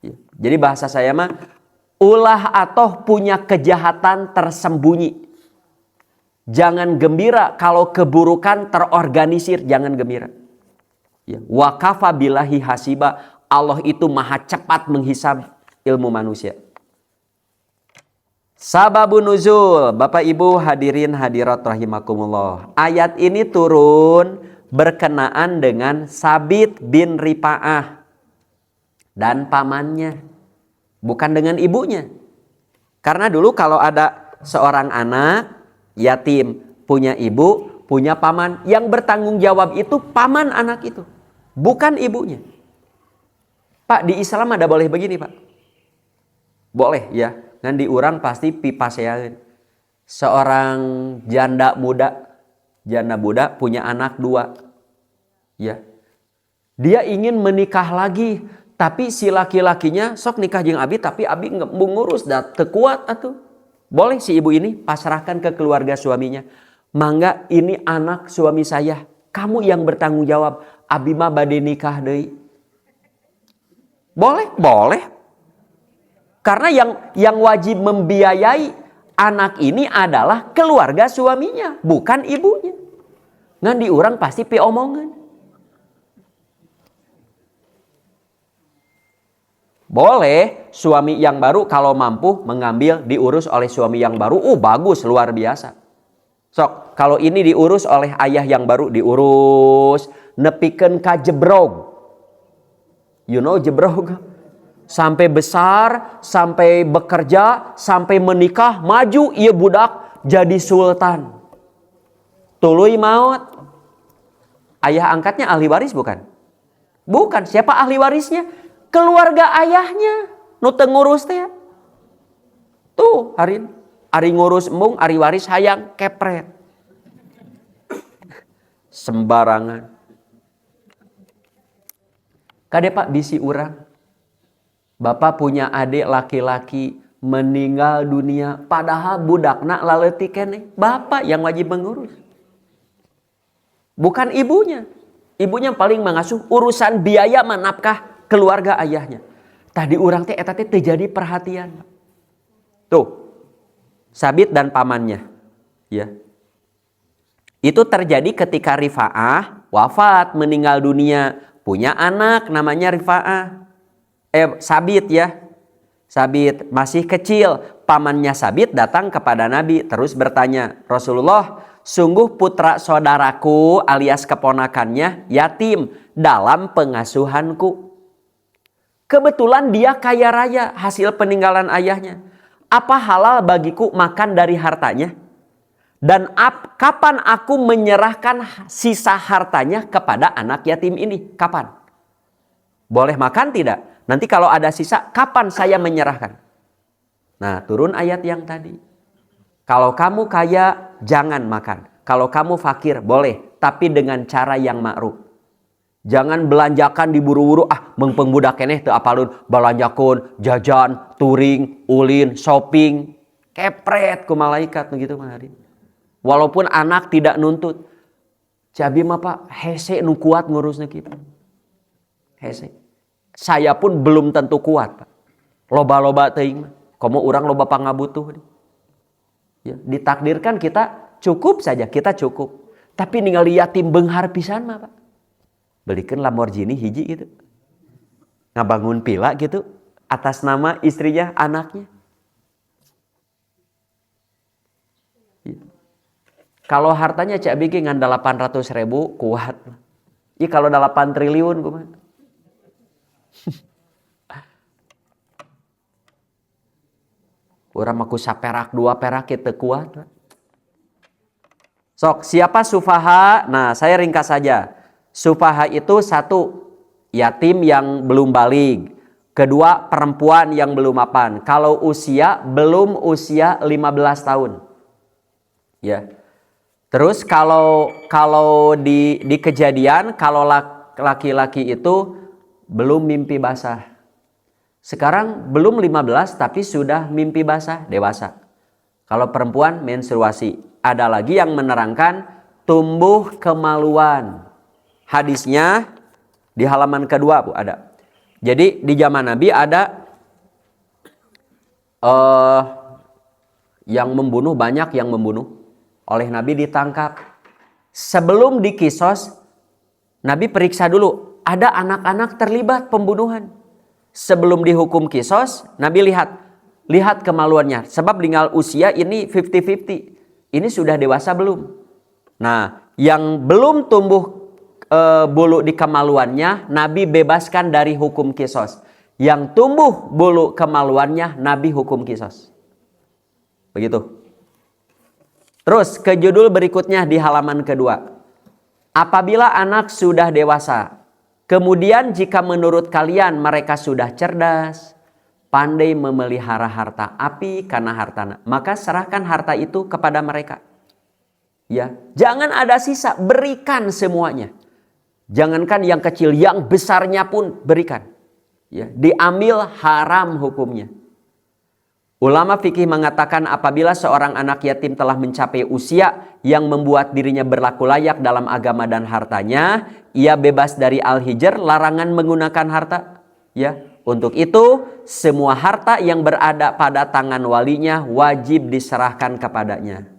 Ya. Jadi bahasa saya mah, ulah atau punya kejahatan tersembunyi. Jangan gembira kalau keburukan terorganisir, jangan gembira. Ya. Wa kafa billahi hasiba. Allah itu Maha cepat menghisab ilmu manusia. Sababun nuzul. Bapak Ibu hadirin hadirat rahimakumullah. Ayat ini turun berkenaan dengan Sabit bin Rifa'ah dan pamannya. Bukan dengan ibunya. Karena dulu kalau ada seorang anak yatim punya ibu, punya paman, yang bertanggung jawab itu paman anak itu, bukan ibunya. Pak, di Islam ada boleh begini, Pak? Boleh ya. Ngan diurang pasti pipaseaeun. Seorang janda muda punya anak 2. Ya. Dia ingin menikah lagi, tapi si laki-lakinya sok nikah jeung abi, tapi abi ngurus da teu kuat atuh. Boleh si ibu ini pasrahkan ke keluarga suaminya. Mangga ini anak suami saya. Kamu yang bertanggung jawab. Abi mah bade nikah deui. Boleh, boleh. Karena yang wajib membiayai anak ini adalah keluarga suaminya, bukan ibunya. Ngan diurang pasti pi omongan. Boleh suami yang baru kalau mampu mengambil diurus oleh suami yang baru. Bagus, luar biasa. Sok, kalau ini diurus oleh ayah yang baru, diurus nepikeun ka jebrog. You know jebrog? Sampai besar, sampai bekerja, sampai menikah, maju ieu budak jadi sultan. Tuluy maut. Ayah angkatnya ahli waris bukan? Bukan, siapa ahli warisnya? Keluarga ayahnya. Nu teu ngurus teh. Tuh, ari ngurus embung, ari waris hayang kepret. Sembarangan. Kade Pak bisi urang. Bapak punya adik laki-laki meninggal dunia. Padahal budakna laleutik keneh. Bapak yang wajib mengurus. Bukan ibunya. Ibunya paling mengasuh urusan biaya menafkah keluarga ayahnya. Tadi urang teh eta teh terjadi perhatian. Tuh. Sabit dan pamannya. Ya. Itu terjadi ketika Rifa'ah wafat, meninggal dunia. Punya anak namanya Rifa'ah. Sabit ya. Sabit masih kecil. Pamannya Sabit datang kepada Nabi. Terus bertanya, Rasulullah, sungguh putra saudaraku alias keponakannya yatim dalam pengasuhanku. Kebetulan dia kaya raya hasil peninggalan ayahnya. Apa halal bagiku makan dari hartanya? Dan kapan aku menyerahkan sisa hartanya kepada anak yatim ini? Kapan? Boleh makan tidak? Nanti kalau ada sisa, kapan saya menyerahkan? Nah, turun ayat yang tadi. Kalau kamu kaya, jangan makan. Kalau kamu fakir, boleh. Tapi dengan cara yang ma'ruf. Jangan belanjakan diburu-buru, mengpengbudak keneh teu apalun belanjakun, jajan, touring, ulin, shopping, kepret ku malaikat begitu mah. Walaupun anak tidak nuntut. Cabi mah Pak, hese nu kuat ngurusnya kita. Hese. Saya pun belum tentu kuat, Pak. Loba-loba teuing mah. Komo urang loba pangabutuh. Ya, ditakdirkan kita cukup saja, kita cukup. Tapi ningali yatim beunghar pisan mah, Pak. Belikan Lamborghini hiji gitu. Ngabangun pila gitu atas nama istrinya, anaknya. Ya. Kalau hartanya Cak Biki ngan 800.000 kuat. Ya kalau 8 triliun kumaha. Urang maku saperak 2 perak kita kuat. Sok, siapa sufaha? Nah, saya ringkas saja. Sufaha itu 1, yatim yang belum balig. 2, perempuan yang belum mapan. Kalau usia, belum usia 15 tahun. Ya. Terus kalau di kejadian, kalau laki-laki itu belum mimpi basah. Sekarang belum 15 tapi sudah mimpi basah, dewasa. Kalau perempuan menstruasi. Ada lagi yang menerangkan tumbuh kemaluan. Hadisnya di halaman kedua Bu ada. Jadi di zaman Nabi ada yang membunuh, banyak yang membunuh. Oleh Nabi ditangkap. Sebelum dikisos, Nabi periksa dulu. Ada anak-anak terlibat pembunuhan. Sebelum dihukum kisos, Nabi lihat kemaluannya. Sebab tinggal usia ini 50-50. Ini sudah dewasa belum? Nah, yang belum tumbuh bulu di kemaluannya, Nabi bebaskan dari hukum kisos. Yang tumbuh bulu kemaluannya, Nabi hukum kisos. Begitu. Terus ke judul berikutnya di halaman kedua. Apabila anak sudah dewasa, kemudian jika menurut kalian mereka sudah cerdas, pandai memelihara harta api karena hartana, maka serahkan harta itu kepada mereka. Ya, jangan ada sisa, berikan semuanya. Jangankan yang kecil, yang besarnya pun berikan. Ya, diambil haram hukumnya. Ulama fikih mengatakan apabila seorang anak yatim telah mencapai usia yang membuat dirinya berlaku layak dalam agama dan hartanya, ia bebas dari al-hijr, larangan menggunakan harta. Ya, untuk itu semua harta yang berada pada tangan walinya wajib diserahkan kepadanya.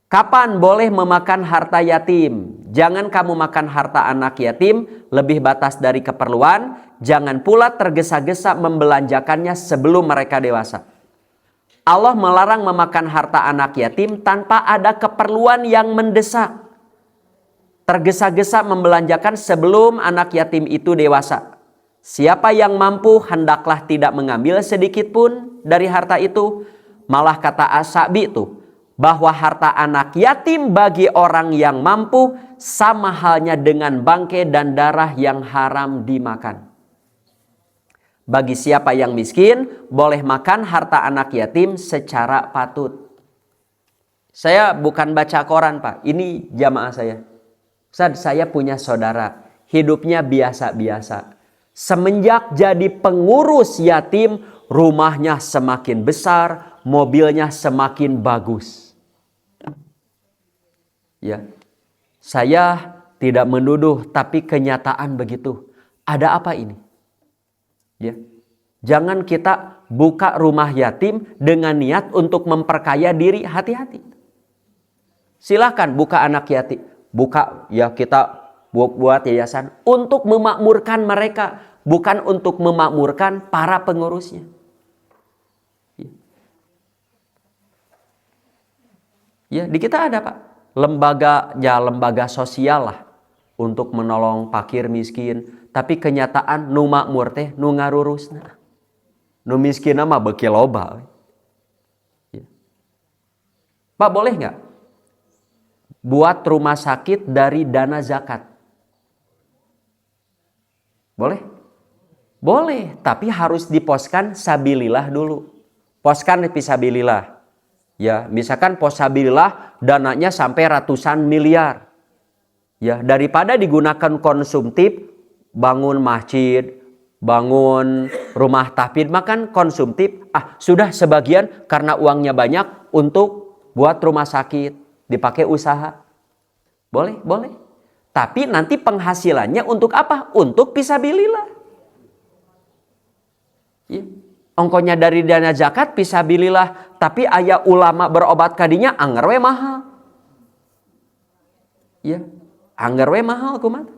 Kapan boleh memakan harta yatim? Jangan kamu makan harta anak yatim lebih batas dari keperluan. Jangan pula tergesa-gesa membelanjakannya sebelum mereka dewasa. Allah melarang memakan harta anak yatim tanpa ada keperluan yang mendesak. Tergesa-gesa membelanjakan sebelum anak yatim itu dewasa. Siapa yang mampu hendaklah tidak mengambil sedikit pun dari harta itu. Malah kata As-Sa'bi itu, bahwa harta anak yatim bagi orang yang mampu sama halnya dengan bangkai dan darah yang haram dimakan. Bagi siapa yang miskin, boleh makan harta anak yatim secara patut. Saya bukan baca koran Pak, ini jamaah saya. Ustaz, saya punya saudara, hidupnya biasa-biasa. Semenjak jadi pengurus yatim, rumahnya semakin besar, mobilnya semakin bagus. Ya, saya tidak menuduh, tapi kenyataan begitu. Ada apa ini? Ya, jangan kita buka rumah yatim dengan niat untuk memperkaya diri, hati-hati. Silahkan buka anak yatim, buka ya kita buat yayasan untuk memakmurkan mereka, bukan untuk memakmurkan para pengurusnya. Ya, di kita ada Pak. Lembaga sosial lah untuk menolong fakir miskin. Tapi kenyataan nu makmur teh nu ngarurusna. Nu miskin mah beuki loba. Ya. Pak, boleh nggak buat rumah sakit dari dana zakat? Boleh? Boleh, tapi harus diposkan sabilillah dulu. Poskan fisabilillah. Ya, misalkan pos sabilillah dananya sampai ratusan miliar. Ya, daripada digunakan konsumtif, bangun masjid, bangun rumah tahfidz, makan konsumtif. Sudah sebagian karena uangnya banyak untuk buat rumah sakit, dipakai usaha. Boleh, boleh. Tapi nanti penghasilannya untuk apa? Untuk fisabilillah. Ya. Ongkonya dari dana zakat fisabilillah, tapi aya ulama berobat kadinya anggar we mahal. Ya, anggar we mahal kumaha.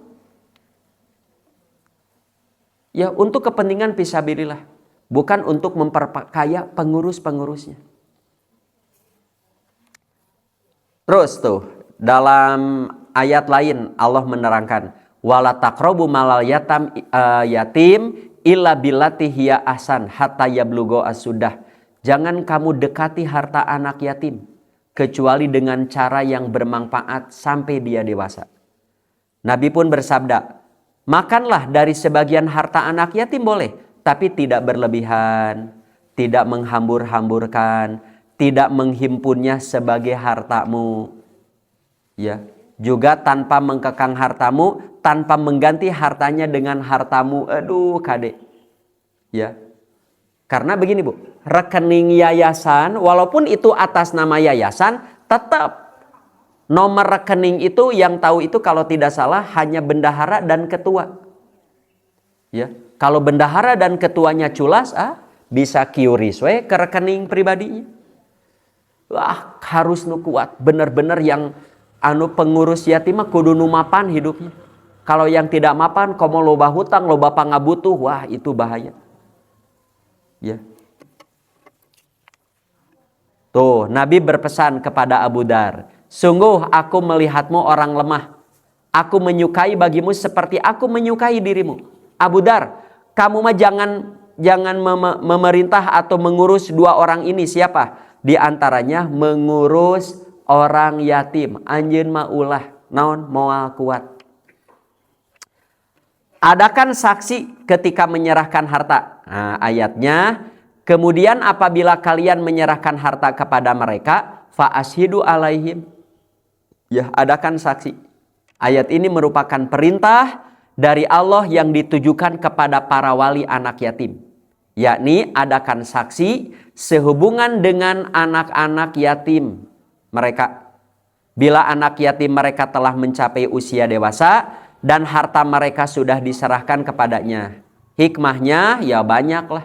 Ya, untuk kepentingan fisabilillah, bukan untuk memperkaya pengurus-pengurusnya. Terus tuh, dalam ayat lain Allah menerangkan, wala taqrabu malal yatim illa billati hiya ahsan hatta yablugha as-sudah. Jangan kamu dekati harta anak yatim kecuali dengan cara yang bermanfaat sampai dia dewasa. Nabi pun bersabda, makanlah dari sebagian harta anak yatim boleh, tapi tidak berlebihan, tidak menghambur-hamburkan, tidak menghimpunnya sebagai hartamu. Ya, juga tanpa mengkekang hartamu, tanpa mengganti hartanya dengan hartamu. Aduh, Kade. Ya. Karena begini, Bu, rekening yayasan walaupun itu atas nama yayasan, tetap nomor rekening itu yang tahu itu kalau tidak salah hanya bendahara dan ketua. Ya, kalau bendahara dan ketuanya culas, bisa QRIS we ke rekening pribadinya. Wah, harus nu kuat, bener-bener yang pengurus yatim mah kudu nu mapan hidupnya. Kalau yang tidak mapan, komo loba hutang, loba pangabutuh, wah itu bahaya. Ya. Tuh, Nabi berpesan kepada Abu Dar, sungguh aku melihatmu orang lemah. Aku menyukai bagimu seperti aku menyukai dirimu. Abu Dar, kamu mah jangan memerintah atau mengurus dua orang ini. Siapa? Di antaranya mengurus orang yatim. Anjeun mah ulah naon moal kuat. Adakan saksi ketika menyerahkan harta. Nah, ayatnya, kemudian apabila kalian menyerahkan harta kepada mereka, fa ashidu alaihim. Ya, adakan saksi. Ayat ini merupakan perintah dari Allah yang ditujukan kepada para wali anak yatim. Yakni adakan saksi sehubungan dengan anak-anak yatim mereka. Bila anak yatim mereka telah mencapai usia dewasa dan harta mereka sudah diserahkan kepadanya. Hikmahnya ya banyaklah.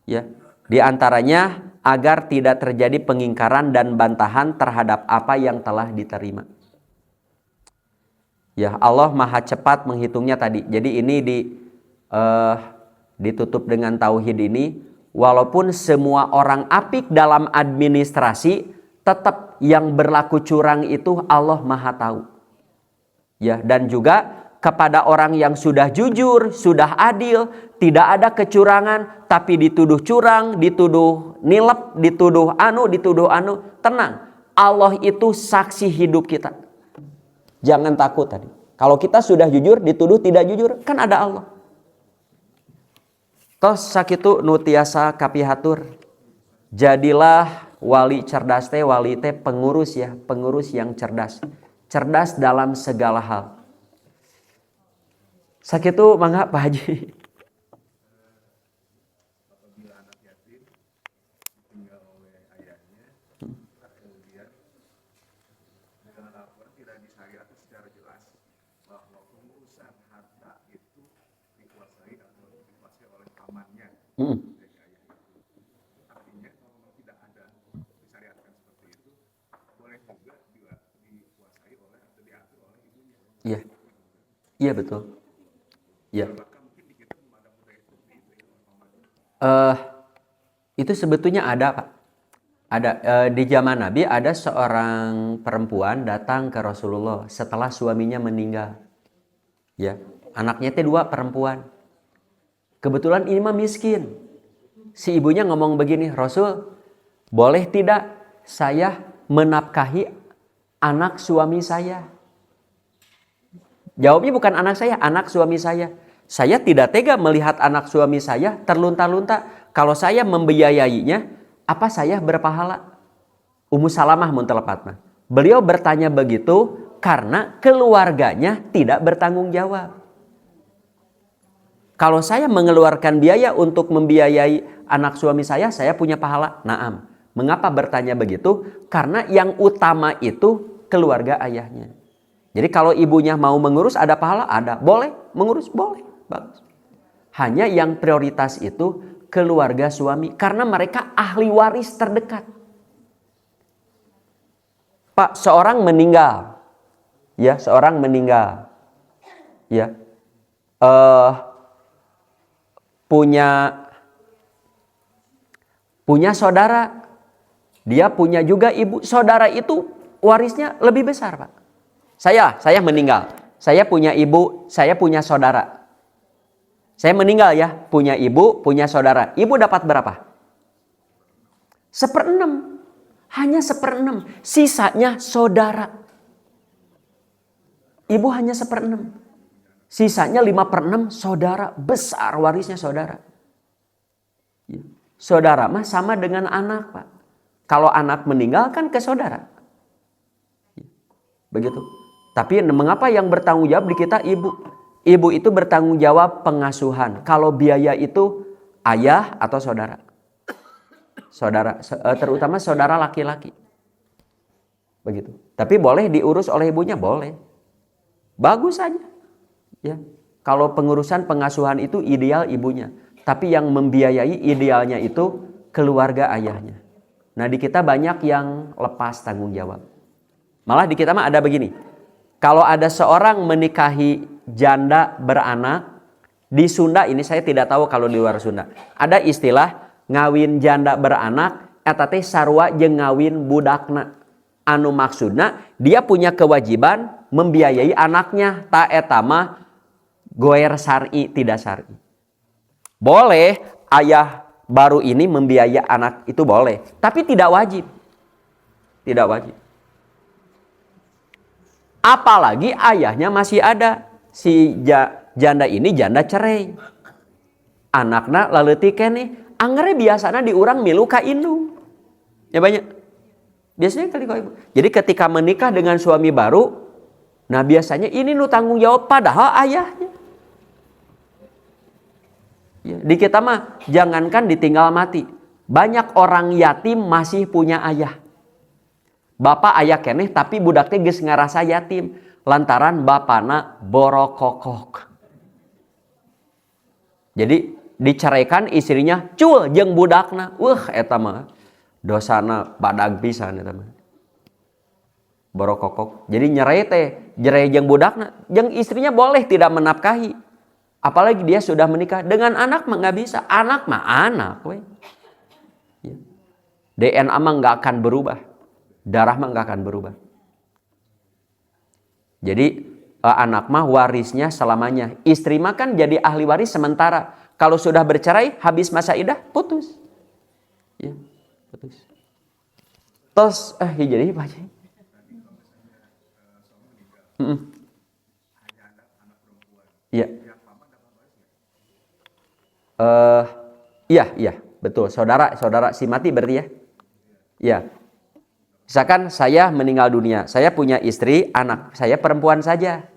Ya, di antaranya agar tidak terjadi pengingkaran dan bantahan terhadap apa yang telah diterima. Ya, Allah Maha cepat menghitungnya tadi. Jadi ini ditutup dengan tauhid ini, walaupun semua orang apik dalam administrasi, tetap yang berlaku curang itu Allah Maha tahu. Ya, dan juga kepada orang yang sudah jujur, sudah adil, tidak ada kecurangan, tapi dituduh curang, dituduh nilep, dituduh anu, tenang. Allah itu saksi hidup kita. Jangan takut tadi. Kalau kita sudah jujur, dituduh tidak jujur, kan ada Allah. Tos sakitu nu tiasa kapihatur. Jadilah wali cerdas teh, wali teh pengurus ya, pengurus yang cerdas. Cerdas dalam segala hal. Sakitu mangga Pak Haji. Apabila anak yatim ditinggal oleh ayahnya, kemudian dengan laporan tidak disyariatkan secara jelas bahwa pengurusan harta itu dikuasai atau dikuasai oleh pamannya dari ayah itu. Artinya kalau tidak ada disyariatkan seperti itu, boleh juga dikuasai oleh atau diatur oleh ibunya. Iya, iya betul. Ya. Itu sebetulnya ada Pak. Ada di zaman Nabi ada seorang perempuan datang ke Rasulullah setelah suaminya meninggal. Ya. Anaknya teh 2 perempuan. Kebetulan ini mah miskin. Si ibunya ngomong begini, Rasul, boleh tidak saya menafkahi anak suami saya? Jawabnya bukan anak saya, anak suami saya. Saya tidak tega melihat anak suami saya terlunta-lunta. Kalau saya membiayainya, apa saya berpahala? Ummu Salamah muntelepatna. Beliau bertanya begitu karena keluarganya tidak bertanggung jawab. Kalau saya mengeluarkan biaya untuk membiayai anak suami saya punya pahala. Naam. Mengapa bertanya begitu? Karena yang utama itu keluarga ayahnya. Jadi kalau ibunya mau mengurus ada pahala? Ada. Boleh mengurus? Boleh. Bagus. Hanya yang prioritas itu keluarga suami. Karena mereka ahli waris terdekat. Pak, seorang meninggal. Ya, seorang meninggal. Ya. Punya saudara. Dia punya juga ibu. Saudara itu warisnya lebih besar, Pak. Saya meninggal. Saya punya ibu, saya punya saudara. Saya meninggal ya, punya ibu, punya saudara. Ibu dapat berapa? 1/6. Hanya 1/6. Sisanya saudara. Ibu hanya 1/6. Sisanya 5/6 saudara. Besar warisnya saudara. Saudara mah sama dengan anak, Pak. Kalau anak meninggal kan ke saudara. Begitu. Tapi mengapa yang bertanggung jawab di kita ibu? Ibu itu bertanggung jawab pengasuhan. Kalau biaya itu ayah atau saudara. Saudara, terutama saudara laki-laki. Begitu. Tapi boleh diurus oleh ibunya? Boleh. Bagus saja. Ya. Kalau pengurusan pengasuhan itu ideal ibunya. Tapi yang membiayai idealnya itu keluarga ayahnya. Nah di kita banyak yang lepas tanggung jawab. Malah di kita mah ada begini. Kalau ada seorang menikahi janda beranak. Di Sunda ini saya tidak tahu kalau di luar Sunda. Ada istilah ngawin janda beranak. Eta teh sarua jeung ngawin budakna. Anu maksudna dia punya kewajiban membiayai anaknya. Ta eta mah goer syar'i tidak syar'i. Boleh ayah baru ini membiayai anak itu boleh. Tapi tidak wajib. Tidak wajib. Apalagi ayahnya masih ada. Si janda ini janda cerai. Anakna laletik keneh. Anggernya biasanya di urang milu ka indung. Ya banyak. Biasanya kali kau ibu. Jadi ketika menikah dengan suami baru. Nah biasanya ini nu tanggung jawab padahal ayahnya. Ya, di kita mah jangankan ditinggal mati. Banyak orang yatim masih punya ayah. Bapak ayah keneh tapi budak teh geus ngarasa yatim. Lantaran bapana borokokok. Jadi diceraikan istrinya cul jeung budakna. Eta mah dosana badag pisan eta mah. Borokokok. Jadi nyerai teh jerai jeung budakna. Jeung istrinya boleh tidak menafkahi. Apalagi dia sudah menikah dengan anak mah nggak bisa. Anak mah anak, we. Ya. DNA mah nggak akan berubah, darah mah nggak akan berubah. Jadi anak mah warisnya selamanya. Istri mah kan jadi ahli waris sementara. Kalau sudah bercerai, habis masa idah, putus. Ya, putus. Tos, jadi apa aja? Iya. Iya, betul. Saudara si mati berarti ya? Iya. Misalkan saya meninggal dunia, saya punya istri, anak saya perempuan saja.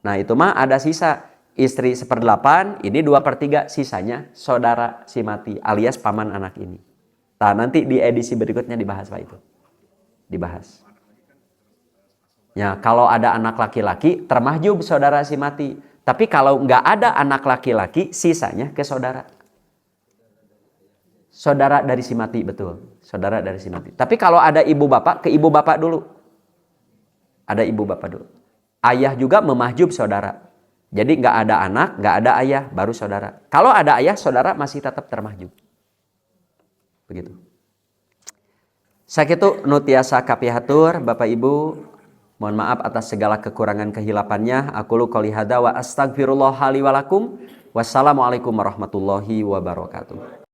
Nah itu mah ada sisa. Istri 1/8, ini 2/3, sisanya saudara si mati alias paman anak ini. Nah nanti di edisi berikutnya dibahas Pak itu. Dibahas. Ya kalau ada anak laki-laki, termahjub saudara si mati. Tapi kalau nggak ada anak laki-laki, sisanya ke saudara. Saudara dari si mati, betul. Saudara dari si mati. Tapi kalau ada ibu bapak, ke ibu bapak dulu. Ada ibu bapak dulu. Ayah juga memahjub saudara. Jadi nggak ada anak, nggak ada ayah, baru saudara. Kalau ada ayah, saudara masih tetap termahjub. Begitu. Sakitu nu tiasa kapihatur, Bapak Ibu. Mohon maaf atas segala kekurangan kehilapannya. Aqulu qouli hadza wa astaghfirullah li wa lakum. Wassalamualaikum warahmatullahi wabarakatuh.